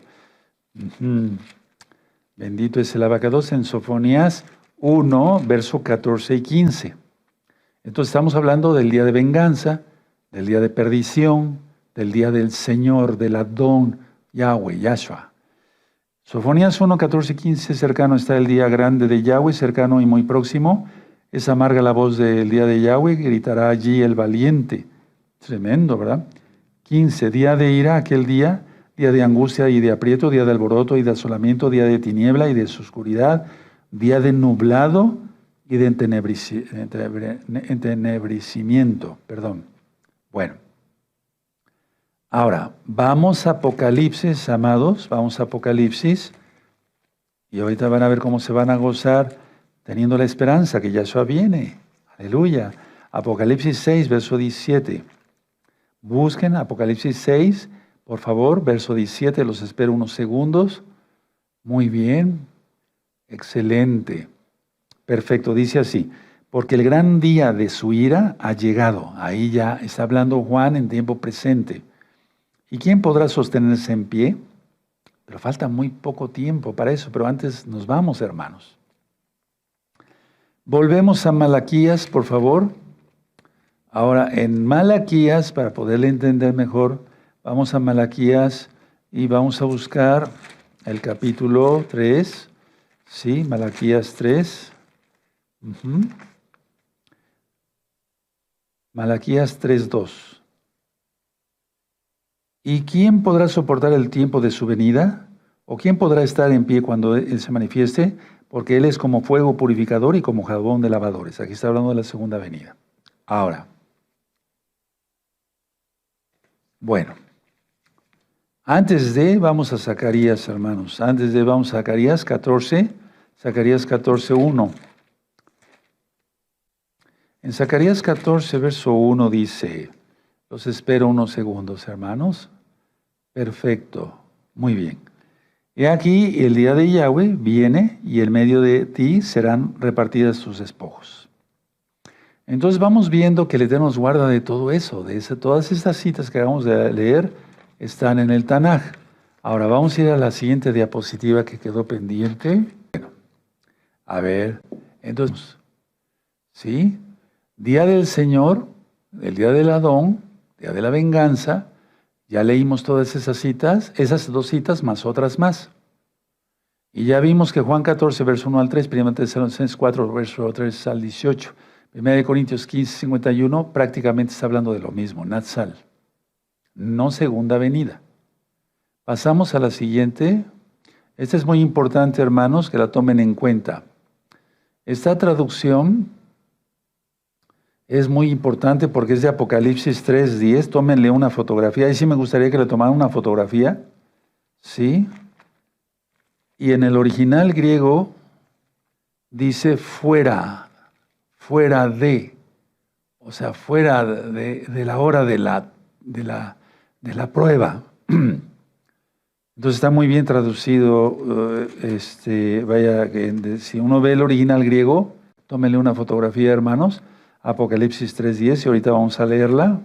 Bendito es el abacados en Sofonías 1, verso 14 y 15. Entonces estamos hablando del día de venganza, del día de perdición, del día del Señor, del Adón, Yahweh, Yahshua. Sofonías 1, 14 y 15, cercano está el día grande de Yahweh, cercano y muy próximo. Es amarga la voz del día de Yahweh, gritará allí el valiente. Tremendo, ¿verdad? 15, día de ira, aquel día de angustia y de aprieto, día de alboroto y de asolamiento, día de tiniebla y de oscuridad, día de nublado y de entenebrecimiento. Bueno. Ahora, vamos a Apocalipsis, amados, vamos a Apocalipsis, y ahorita van a ver cómo se van a gozar teniendo la esperanza que Yahshua viene. Aleluya. Apocalipsis 6, verso 17. Busquen Apocalipsis 6, por favor, verso 17, los espero unos segundos. Muy bien, excelente, perfecto, dice así, porque el gran día de su ira ha llegado. Ahí ya está hablando Juan en tiempo presente. ¿Y quién podrá sostenerse en pie? Pero falta muy poco tiempo para eso, pero antes nos vamos, hermanos. Volvemos a Malaquías, por favor. Ahora, en Malaquías, para poderle entender mejor, vamos a Malaquías y vamos a buscar el capítulo 3. Sí, Malaquías 3. Malaquías 3:2. ¿Y quién podrá soportar el tiempo de su venida? ¿O quién podrá estar en pie cuando Él se manifieste? Porque Él es como fuego purificador y como jabón de lavadores. Aquí está hablando de la segunda venida. Ahora, bueno, vamos a Zacarías, hermanos. Vamos a Zacarías 14, Zacarías 14:1. En Zacarías 14, verso 1 dice, los espero unos segundos, hermanos. Perfecto, muy bien. He aquí, el día de Yahweh viene y en medio de ti serán repartidas sus despojos. Entonces vamos viendo que el Eterno nos guarda de todo eso, todas estas citas que acabamos de leer están en el Tanaj. Ahora vamos a ir a la siguiente diapositiva que quedó pendiente. Bueno, a ver, entonces, ¿sí? Día del Señor, el día del Adón, día de la venganza. Ya leímos todas esas citas, esas dos citas más otras más. Y ya vimos que Juan 14, verso 1 al 3, 1 Tesalonicenses 4, verso 3 al 18, 1 Corintios 15, 51, prácticamente está hablando de lo mismo, Natsal, no segunda venida. Pasamos a la siguiente. Esta es muy importante, hermanos, que la tomen en cuenta. Esta traducción es muy importante porque es de Apocalipsis 3:10. Tómenle una fotografía. Ahí sí me gustaría que le tomaran una fotografía. ¿Sí? Y en el original griego dice fuera de. O sea, fuera de la hora de la prueba. Entonces está muy bien traducido. Si uno ve el original griego, tómenle una fotografía, hermanos. Apocalipsis 3:10, y ahorita vamos a leerla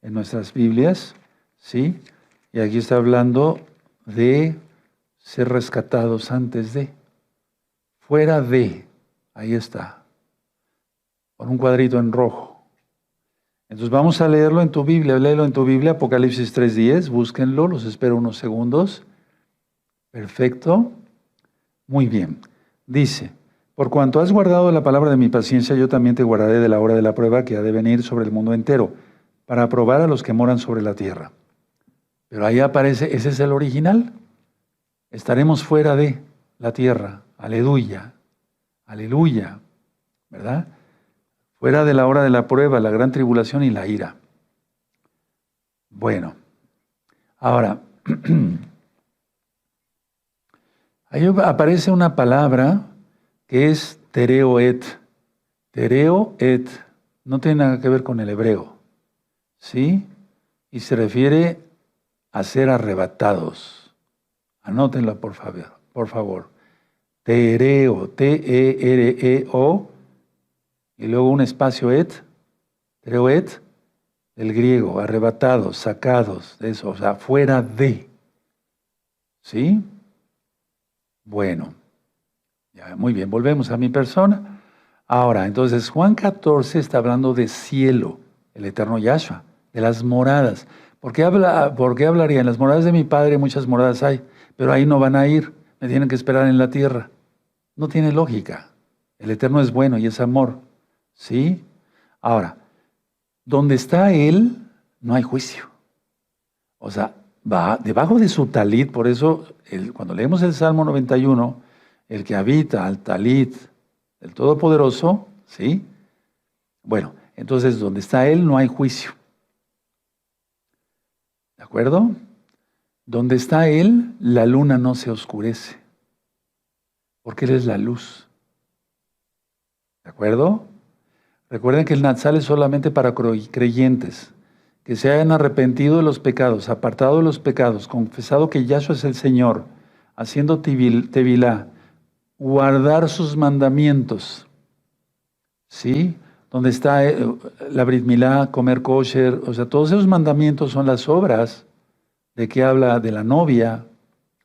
en nuestras Biblias, ¿sí? Y aquí está hablando de ser rescatados antes de, fuera de, ahí está, con un cuadrito en rojo. Entonces vamos a leerlo en tu Biblia, léelo en tu Biblia, Apocalipsis 3:10, búsquenlo, los espero unos segundos. Perfecto, muy bien. Dice, por cuanto has guardado la palabra de mi paciencia, yo también te guardaré de la hora de la prueba que ha de venir sobre el mundo entero, para probar a los que moran sobre la tierra. Pero ahí aparece, ese es el original. Estaremos fuera de la tierra. Aleluya. Aleluya. ¿Verdad? Fuera de la hora de la prueba, la gran tribulación y la ira. Bueno. Ahora, ahí aparece una palabra que es tereoet. Tereoet no tiene nada que ver con el hebreo, ¿sí? Y se refiere a ser arrebatados. Anótenlo, por favor. Tereo, T-E-R-E-O, y luego un espacio tereoet, del griego, arrebatados, sacados, de eso, o sea, fuera de. ¿Sí? Bueno. Ya, muy bien, volvemos a mi persona. Ahora, entonces, Juan 14 está hablando de cielo, el eterno Yahshua, de las moradas. ¿Por qué hablaría? En las moradas de mi Padre muchas moradas hay, pero ahí no van a ir, me tienen que esperar en la tierra. No tiene lógica. El eterno es bueno y es amor. ¿Sí? Ahora, donde está Él, no hay juicio. O sea, va debajo de su talit, por eso cuando leemos el Salmo 91, el que habita al talit del Todopoderoso, ¿sí? Bueno, entonces donde está Él no hay juicio. ¿De acuerdo? Donde está Él, la luna no se oscurece, porque Él es la luz. ¿De acuerdo? Recuerden que el Natsal es solamente para creyentes, que se hayan arrepentido de los pecados, apartado de los pecados, confesado que Yahshua es el Señor, haciendo tevilá, guardar sus mandamientos, ¿sí? Donde está la Brit Milá, comer kosher, o sea, todos esos mandamientos son las obras de que habla de la novia,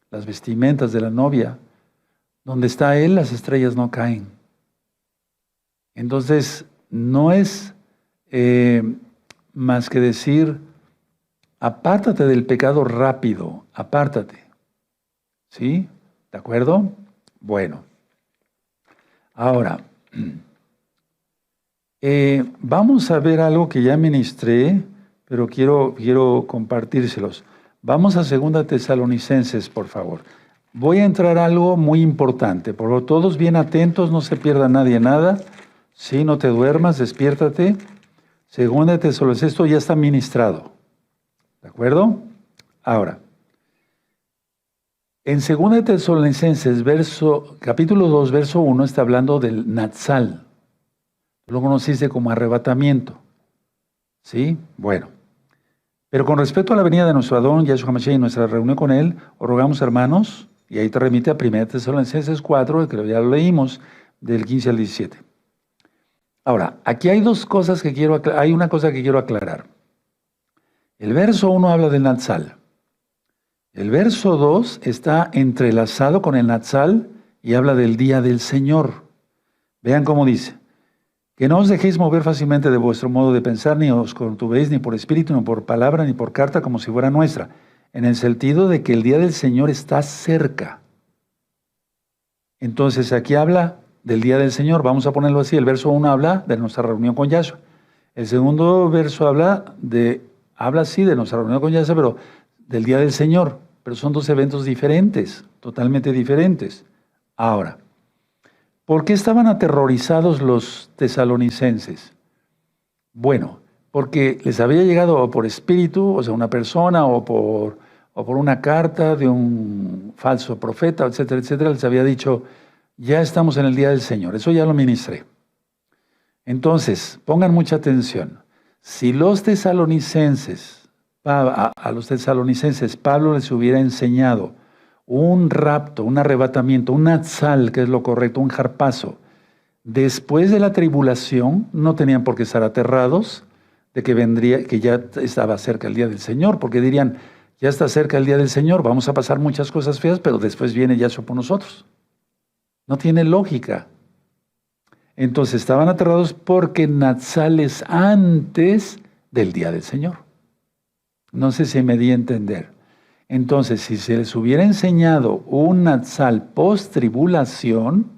las vestimentas de la novia. Donde está Él, las estrellas no caen. Entonces, no es más que decir, apártate del pecado rápido, apártate. ¿Sí? ¿De acuerdo? Bueno. Ahora, vamos a ver algo que ya ministré, pero quiero compartírselos. Vamos a 2 Tesalonicenses, por favor. Voy a entrar a algo muy importante, por lo todos bien atentos, no se pierda nadie nada. Sí, no te duermas, despiértate. 2 Tesalonicenses, esto ya está ministrado. ¿De acuerdo? Ahora, en 2 Tesalonicenses, capítulo 2, verso 1, está hablando del Natsal. Lo conociste como arrebatamiento. ¿Sí? Bueno. Pero con respecto a la venida de nuestro Adón, Yahshua Mashiach, y nuestra reunión con Él, os rogamos, hermanos, y ahí te remite a 1 Tesalonicenses 4, que ya lo leímos, del 15 al 17. Ahora, aquí hay hay una cosa que quiero aclarar. El verso 1 habla del Natsal. El verso 2 está entrelazado con el Natsal y habla del día del Señor. Vean cómo dice. Que no os dejéis mover fácilmente de vuestro modo de pensar, ni os conturbéis ni por espíritu, ni por palabra, ni por carta, como si fuera nuestra, en el sentido de que el día del Señor está cerca. Entonces aquí habla del día del Señor, vamos a ponerlo así, el verso 1 habla de nuestra reunión con Yahshua. El segundo verso habla sí de nuestra reunión con Yahshua, pero del día del Señor, pero son dos eventos diferentes, totalmente diferentes. Ahora, ¿por qué estaban aterrorizados los tesalonicenses? Bueno, porque les había llegado por espíritu, o sea, una persona, o por una carta de un falso profeta, etcétera, etcétera, les había dicho, ya estamos en el día del Señor. Eso ya lo ministré. Entonces, pongan mucha atención. Si los tesalonicenses, a los tesalonicenses, Pablo les hubiera enseñado un rapto, un arrebatamiento, un natsal, que es lo correcto, un jarpazo, después de la tribulación, no tenían por qué estar aterrados de que ya estaba cerca el día del Señor, porque dirían, ya está cerca el día del Señor, vamos a pasar muchas cosas feas, pero después viene Yahshua por nosotros. No tiene lógica. Entonces estaban aterrados porque natsal es antes del día del Señor. No sé si me di a entender. Entonces, si se les hubiera enseñado un natsal post-tribulación,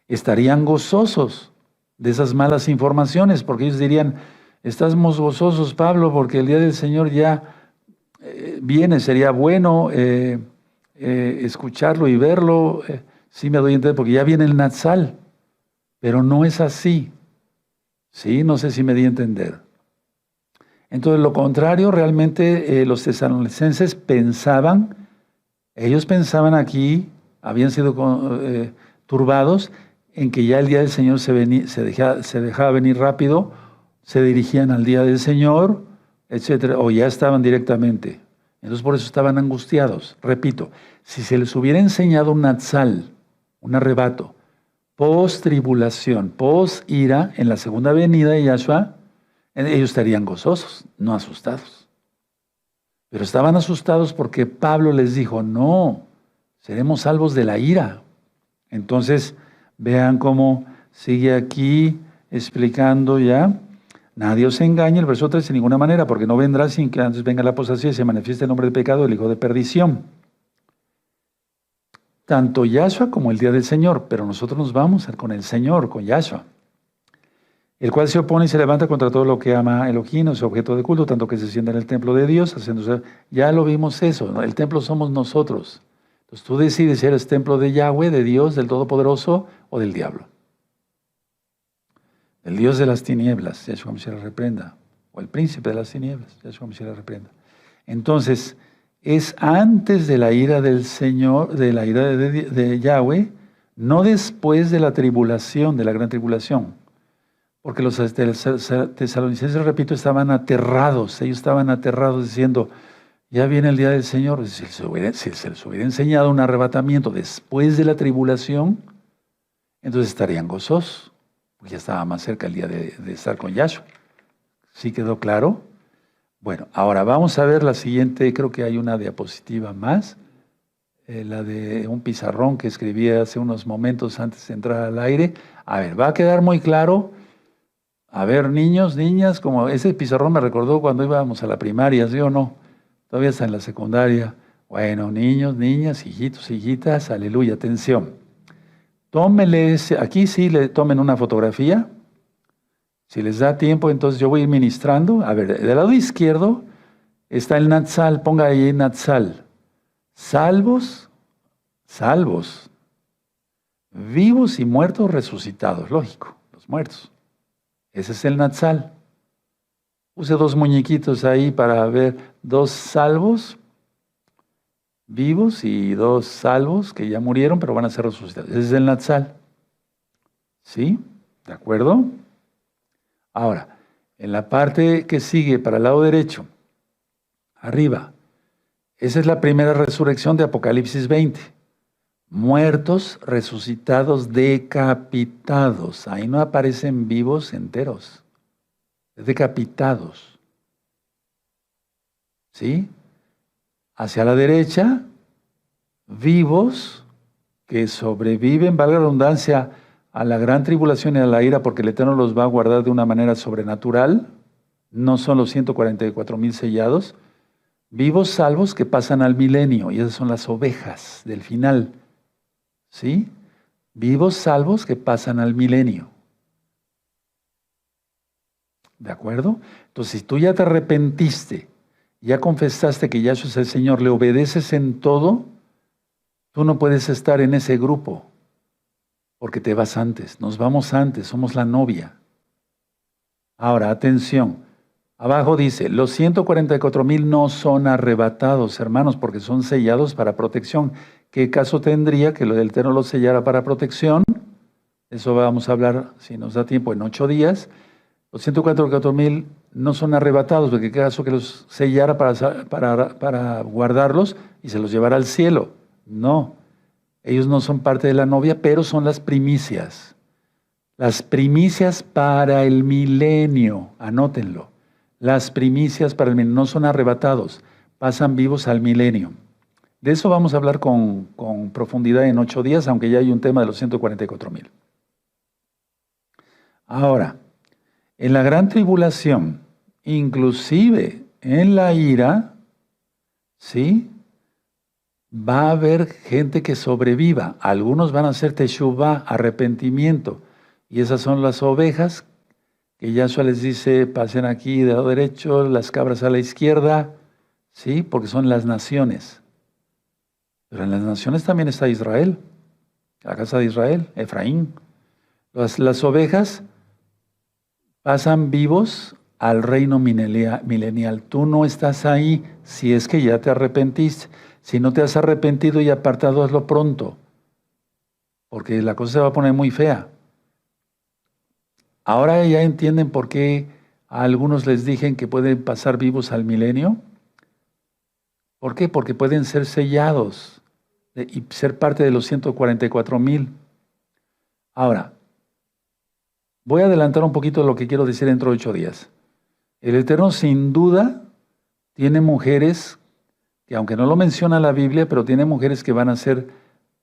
estarían gozosos de esas malas informaciones, porque ellos dirían, estamos gozosos, Pablo, porque el día del Señor ya viene, sería bueno escucharlo y verlo. Sí me doy a entender, porque ya viene el natsal, pero no es así. Sí, no sé si me di a entender. Entonces, lo contrario, realmente los tesalonicenses ellos pensaban aquí, habían sido turbados en que ya el día del Señor se dejaba venir rápido, se dirigían al día del Señor, etcétera, o ya estaban directamente. Entonces, por eso estaban angustiados. Repito, si se les hubiera enseñado un natsal, un arrebato, post-tribulación, post-ira, en la segunda venida de Yahshua, ellos estarían gozosos, no asustados. Pero estaban asustados porque Pablo les dijo, no, seremos salvos de la ira. Entonces, vean cómo sigue aquí explicando ya. Nadie os engañe, el verso 3, en ninguna manera, porque no vendrá sin que antes venga la apostasía y se manifieste el nombre de pecado del hijo de perdición. Tanto Yahshua como el día del Señor, pero nosotros nos vamos con el Señor, con Yahshua, el cual se opone y se levanta contra todo lo que ama Elohim, o su objeto de culto, tanto que se sienta en el templo de Dios, haciéndose, ya lo vimos eso, ¿no? El templo somos nosotros. Entonces tú decides si eres templo de Yahweh, de Dios, del Todopoderoso, o del diablo. El Dios de las tinieblas, Yahshua Mashiach le reprenda, o el príncipe de las tinieblas, Yahshua Mashiach le reprenda. Entonces, es antes de la ira del Señor, de la ira de Yahweh, no después de la tribulación, de la gran tribulación. Porque los tesalonicenses, repito, estaban aterrados. Ellos estaban aterrados diciendo, ya viene el día del Señor. Si se les hubiera enseñado un arrebatamiento después de la tribulación, entonces estarían gozosos. Porque ya estaba más cerca el día de estar con Yahshua. ¿Sí quedó claro? Bueno, ahora vamos a ver la siguiente. Creo que hay una diapositiva más. La de un pizarrón que escribí hace unos momentos antes de entrar al aire. A ver, va a quedar muy claro. A ver, niños, niñas, como ese pizarrón me recordó cuando íbamos a la primaria, ¿sí o no? Todavía está en la secundaria. Bueno, niños, niñas, hijitos, hijitas, aleluya, atención. Tómenles, aquí sí le tomen una fotografía. Si les da tiempo, entonces yo voy a ir ministrando. A ver, del lado izquierdo está el Natsal, ponga ahí Natsal. Salvos, salvos, vivos y muertos resucitados, lógico, los muertos. Ese es el Natsal. Puse dos muñequitos ahí para ver dos salvos vivos y dos salvos que ya murieron, pero van a ser resucitados. Ese es el Natsal. ¿Sí? ¿De acuerdo? Ahora, en la parte que sigue para el lado derecho, arriba, esa es la primera resurrección de Apocalipsis 20. Muertos, resucitados, decapitados. Ahí no aparecen vivos enteros. Decapitados. ¿Sí? Hacia la derecha, vivos que sobreviven, valga la redundancia, a la gran tribulación y a la ira, porque el Eterno los va a guardar de una manera sobrenatural. No son los 144,000 sellados. Vivos salvos que pasan al milenio, y esas son las ovejas del final. ¿Sí? Vivos salvos que pasan al milenio. ¿De acuerdo? Entonces, si tú ya te arrepentiste, ya confesaste que Yahshua es el Señor, le obedeces en todo, tú no puedes estar en ese grupo, porque te vas antes, nos vamos antes, somos la novia. Ahora, atención, abajo dice, los 144,000 no son arrebatados, hermanos, porque son sellados para protección. ¿Qué caso tendría que el Eterno los sellara para protección? Eso vamos a hablar, si nos da tiempo, en 8 días. Los 144,000 no son arrebatados, porque qué caso que los sellara para guardarlos y se los llevara al cielo. No, ellos no son parte de la novia, pero son las primicias. Las primicias para el milenio, anótenlo. Las primicias para el milenio no son arrebatados, pasan vivos al milenio. De eso vamos a hablar con profundidad en 8 días, aunque ya hay un tema de los 144,000. Ahora, en la gran tribulación, inclusive en la ira, ¿sí? Va a haber gente que sobreviva. Algunos van a hacer teshuvá, arrepentimiento. Y esas son las ovejas que Yahshua les dice, pasen aquí de lado derecho, las cabras a la izquierda, ¿sí? Porque son las naciones. Pero en las naciones también está Israel, la casa de Israel, Efraín. Las ovejas pasan vivos al reino milenial. Tú no estás ahí si es que ya te arrepentiste. Si no te has arrepentido y apartado, hazlo pronto, porque la cosa se va a poner muy fea. Ahora ya entienden por qué a algunos les dije que pueden pasar vivos al milenio. ¿Por qué? Porque pueden ser sellados y ser parte de los 144,000. Ahora, voy a adelantar un poquito lo que quiero decir dentro de 8 días. El Eterno sin duda tiene mujeres que, aunque no lo menciona la Biblia, pero tiene mujeres que van a ser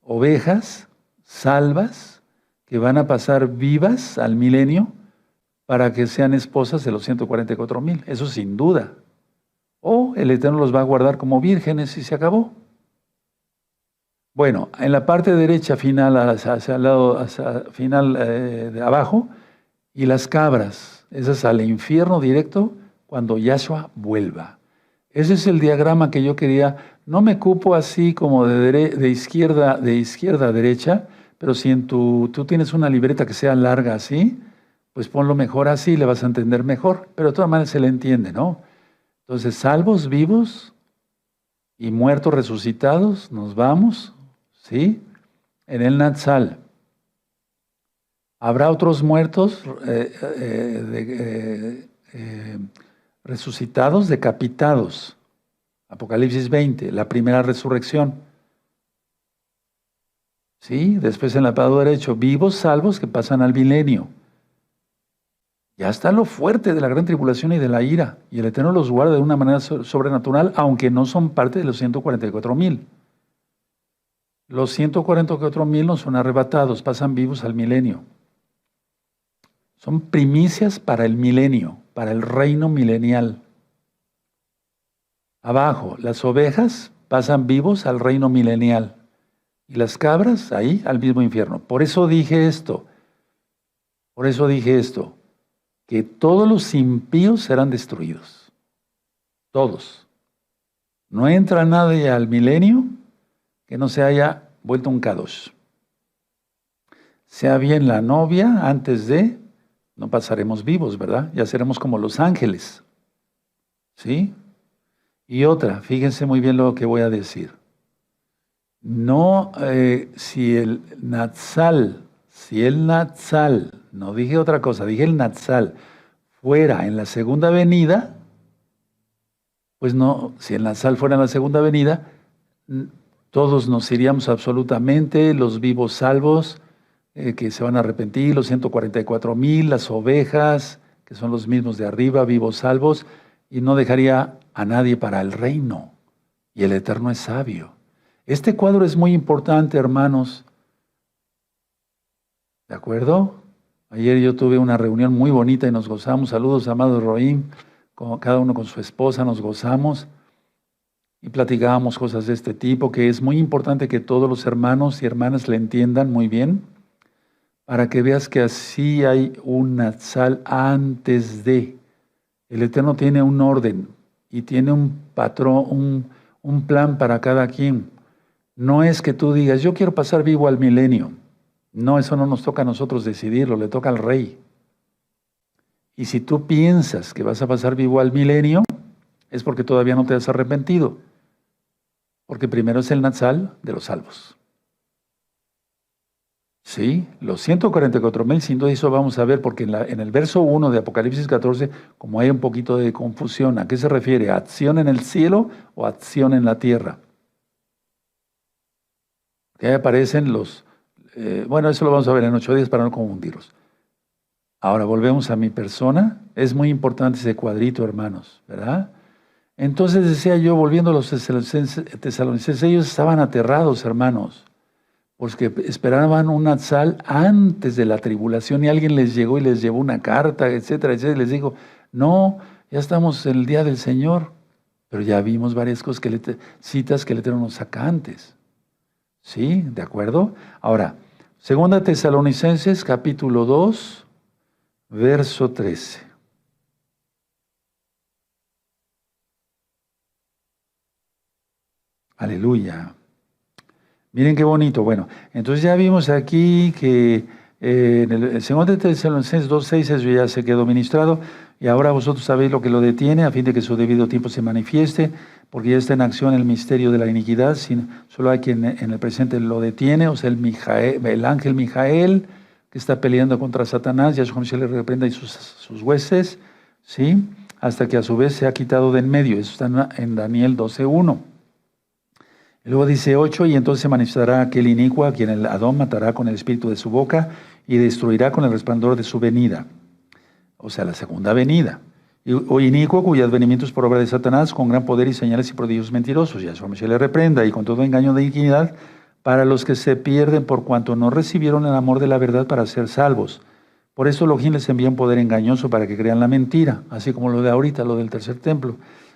ovejas salvas, que van a pasar vivas al milenio para que sean esposas de los 144,000. Eso sin duda. O el Eterno los va a guardar como vírgenes y se acabó. Bueno, en la parte derecha final, hacia el lado final de abajo, y las cabras, esas al infierno directo cuando Yahshua vuelva. Ese es el diagrama que yo quería. No me cupo así como de izquierda a derecha, pero si tú tienes una libreta que sea larga así, pues ponlo mejor así, le vas a entender mejor. Pero de todas maneras se le entiende, ¿no? Entonces, salvos, vivos y muertos resucitados, nos vamos, ¿sí? En el Natsal. Habrá otros muertos resucitados, decapitados. Apocalipsis 20, la primera resurrección. ¿Sí? Después en el lado derecho, vivos, salvos que pasan al milenio. Ya está lo fuerte de la gran tribulación y de la ira. Y el Eterno los guarda de una manera sobrenatural, aunque no son parte de los 144,000. Los 144,000 no son arrebatados, pasan vivos al milenio. Son primicias para el milenio, para el reino milenial. Abajo, las ovejas pasan vivos al reino milenial. Y las cabras, ahí, al mismo infierno. Por eso dije esto, que todos los impíos serán destruidos. Todos. No entra nadie al milenio que no se haya vuelto un kadosh. Sea bien la novia, antes de, no pasaremos vivos, ¿verdad? Ya seremos como los ángeles. ¿Sí? Y otra, fíjense muy bien lo que voy a decir. No, si el Natsal, no dije otra cosa, dije el Natsal, fuera en la segunda venida, pues no, si el Natsal fuera en la segunda venida, todos nos iríamos absolutamente, los vivos salvos, que se van a arrepentir, los 144,000, las ovejas, que son los mismos de arriba, vivos salvos, y no dejaría a nadie para el reino. Y el Eterno es sabio. Este cuadro es muy importante, hermanos. ¿De acuerdo? Ayer yo tuve una reunión muy bonita y nos gozamos. Saludos, amados Roim, cada uno con su esposa, nos gozamos y platicábamos cosas de este tipo, que es muy importante que todos los hermanos y hermanas le entiendan muy bien, para que veas que así hay un Natsal antes de. El Eterno tiene un orden y tiene un patrón, un plan para cada quien. No es que tú digas, yo quiero pasar vivo al milenio. No, eso no nos toca a nosotros decidirlo, le toca al rey. Y si tú piensas que vas a pasar vivo al milenio, es porque todavía no te has arrepentido. Porque primero es el Natsal de los salvos. Sí, los 144,000, sin duda eso vamos a ver, porque en el verso 1 de Apocalipsis 14, como hay un poquito de confusión, ¿a qué se refiere? ¿A acción en el cielo o acción en la tierra? Que ahí aparecen los... bueno, eso lo vamos a ver en 8 días para no confundirlos. Ahora volvemos a mi persona. Es muy importante ese cuadrito, hermanos, ¿verdad? Entonces decía yo, volviendo a los tesalonicenses, ellos estaban aterrados, hermanos, porque esperaban un Natsal antes de la tribulación y alguien les llegó y les llevó una carta, etcétera, etcétera, y les dijo, no, ya estamos en el día del Señor, pero ya vimos varias cosas, citas que el Eterno nos saca antes. ¿Sí? ¿De acuerdo? Ahora, 2 Tesalonicenses, capítulo 2, verso 13. Aleluya. Miren qué bonito. Bueno, entonces ya vimos aquí que en el 2 Tesalonicenses 2:6 eso ya se quedó ministrado, y ahora vosotros sabéis lo que lo detiene, a fin de que su debido tiempo se manifieste, porque ya está en acción el misterio de la iniquidad, solo hay quien en el presente lo detiene, o sea, el ángel Mijael, que está peleando contra Satanás, y a su juicio le reprenda y sus huestes, ¿sí? Hasta que a su vez se ha quitado de en medio. Eso está en Daniel 12:1. Y luego dice 8, y entonces se manifestará aquel inicuo a quien el Adón matará con el espíritu de su boca y destruirá con el resplandor de su venida. O sea, la segunda venida. O inicuo cuyo advenimiento es por obra de Satanás, con gran poder y señales y prodigios mentirosos. Y a su hombre se le reprenda, y con todo engaño de iniquidad, para los que se pierden por cuanto no recibieron el amor de la verdad para ser salvos. Por eso Elohim les envía un poder engañoso para que crean la mentira, así como lo de ahorita, lo del tercer templo,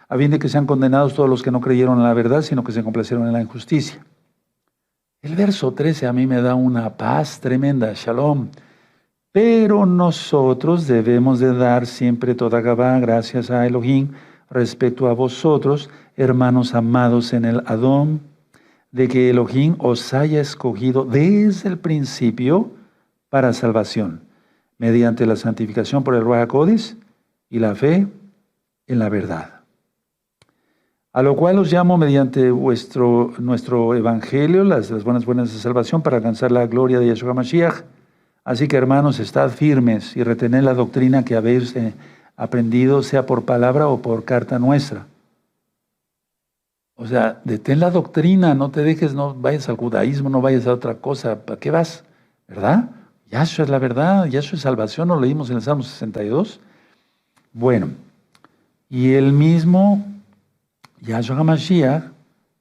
a fin de que sean condenados todos los que no creyeron en la verdad, sino que se complacieron en la injusticia. El verso 13 a mí me da una paz tremenda, shalom. Pero nosotros debemos de dar siempre toda Gabá, gracias a Elohim, respecto a vosotros, hermanos amados en el Adón, de que Elohim os haya escogido desde el principio para salvación, mediante la santificación por el Ruach HaKodesh y la fe en la verdad. A lo cual os llamo mediante nuestro evangelio, las buenas de salvación, para alcanzar la gloria de Yahshua Mashiach. Así que hermanos, estad firmes y retened la doctrina que habéis aprendido, sea por palabra o por carta nuestra. O sea, detén la doctrina, no te dejes, no vayas al judaísmo, no vayas a otra cosa. ¿Para qué vas? ¿Verdad? Yahshua es la verdad, Yahshua es salvación, lo leímos en el Salmo 62. Bueno, y el mismo Yahshua HaMashiach,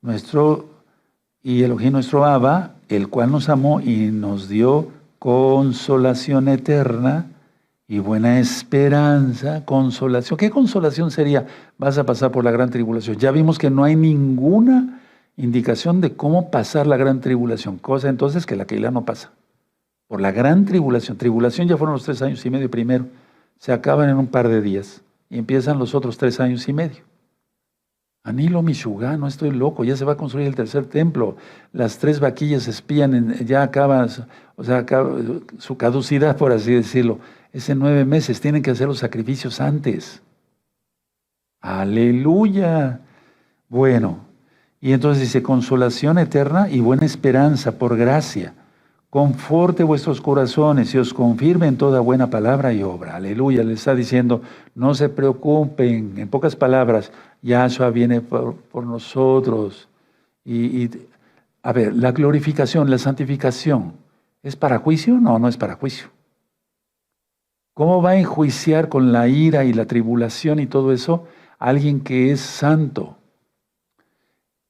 nuestro y Elohim nuestro Abba, el cual nos amó y nos dio consolación eterna y buena esperanza, consolación. ¿Qué consolación sería? Vas a pasar por la gran tribulación. Ya vimos que no hay ninguna indicación de cómo pasar la gran tribulación, cosa entonces que la Keilah no pasa. Por la gran tribulación. Tribulación ya fueron los 3 años y medio primero. Se acaban en un par de días y empiezan los otros 3 años y medio. Anilo Mishugá, no estoy loco, ya se va a construir el tercer templo. Las 3 vaquillas espían, ya acaba, o sea, acaba su caducidad, por así decirlo. Es en 9 meses, tienen que hacer los sacrificios antes. Aleluya. Bueno, y entonces dice, consolación eterna y buena esperanza por gracia. Conforte vuestros corazones y os confirme en toda buena palabra y obra. Aleluya, le está diciendo, no se preocupen. En pocas palabras, Yahshua viene por nosotros. A ver, la glorificación, la santificación, ¿es para juicio? No, no es para juicio. ¿Cómo va a enjuiciar con la ira y la tribulación y todo eso a alguien que es santo?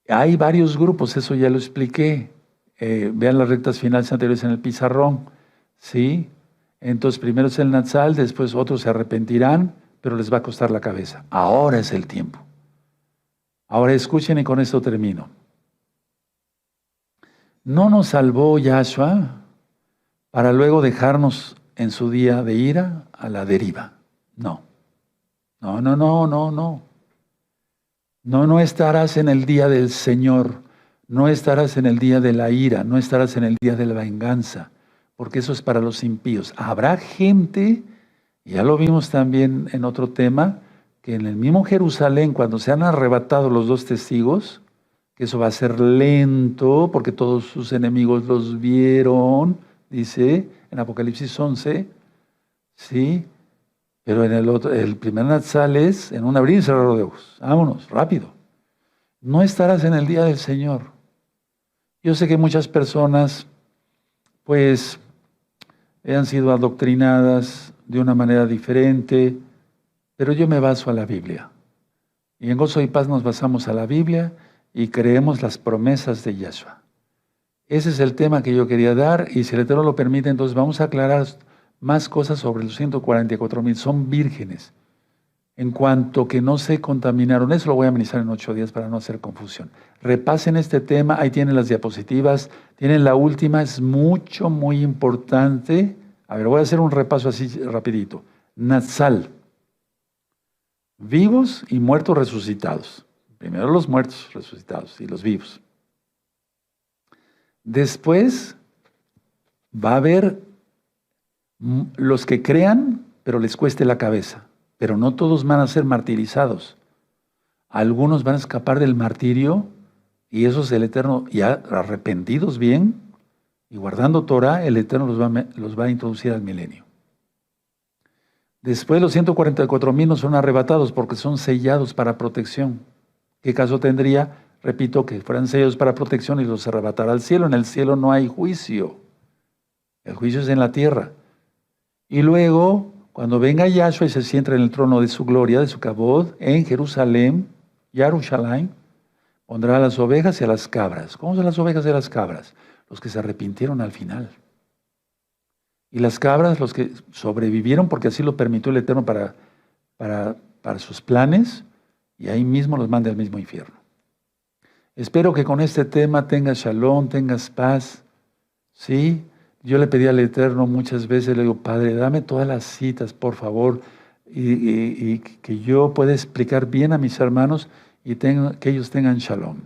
Hay varios grupos, eso ya lo expliqué. Vean las rectas finales anteriores en el pizarrón, ¿sí? Entonces primero es el Natsal, después otros se arrepentirán, pero les va a costar la cabeza. Ahora es el tiempo. Ahora escuchen y con esto termino. No nos salvó Yahshua para luego dejarnos en su día de ira a la deriva. No. No, no, no, no, no. No estarás en el día del Señor. No estarás en el día de la ira, no estarás en el día de la venganza, porque eso es para los impíos. Habrá gente, ya lo vimos también en otro tema, que en el mismo Jerusalén, cuando se han arrebatado los 2 testigos, que eso va a ser lento, porque todos sus enemigos los vieron, dice en Apocalipsis 11, ¿sí? Pero en el primer Natsal es en un abrir y cerrar de ojos. Vámonos, rápido. No estarás en el día del Señor. Yo sé que muchas personas, pues, han sido adoctrinadas de una manera diferente, pero yo me baso a la Biblia. Y en Gozo y Paz nos basamos a la Biblia y creemos las promesas de Yahshua. Ese es el tema que yo quería dar, y si el Eterno lo permite, entonces vamos a aclarar más cosas sobre los 144,000. Son vírgenes. En cuanto que no se contaminaron, eso lo voy a ministrar en 8 días para no hacer confusión. Repasen este tema, ahí tienen las diapositivas, tienen la última, es mucho, muy importante. A ver, voy a hacer un repaso así rapidito. Natsal, vivos y muertos resucitados. Primero los muertos resucitados y los vivos. Después va a haber los que crean, pero les cueste la cabeza. Pero no todos van a ser martirizados. Algunos van a escapar del martirio, y esos el Eterno, ya arrepentidos bien y guardando Torah, el Eterno los va a introducir al milenio. Después los 144,000 no son arrebatados porque son sellados para protección. ¿Qué caso tendría? Repito, que fueran sellados para protección y los arrebatará al cielo. En el cielo no hay juicio. El juicio es en la tierra. Y luego, cuando venga Yahshua y se siente en el trono de su gloria, de su kabod, en Jerusalén, Yerushalayim, pondrá a las ovejas y a las cabras. ¿Cómo son las ovejas y las cabras? Los que se arrepintieron al final. Y las cabras, los que sobrevivieron, porque así lo permitió el Eterno para sus planes, y ahí mismo los manda al mismo infierno. Espero que con este tema tengas shalom, tengas paz, ¿sí? Yo le pedí al Eterno muchas veces, le digo, Padre, dame todas las citas, por favor, y que yo pueda explicar bien a mis hermanos y que ellos tengan shalom.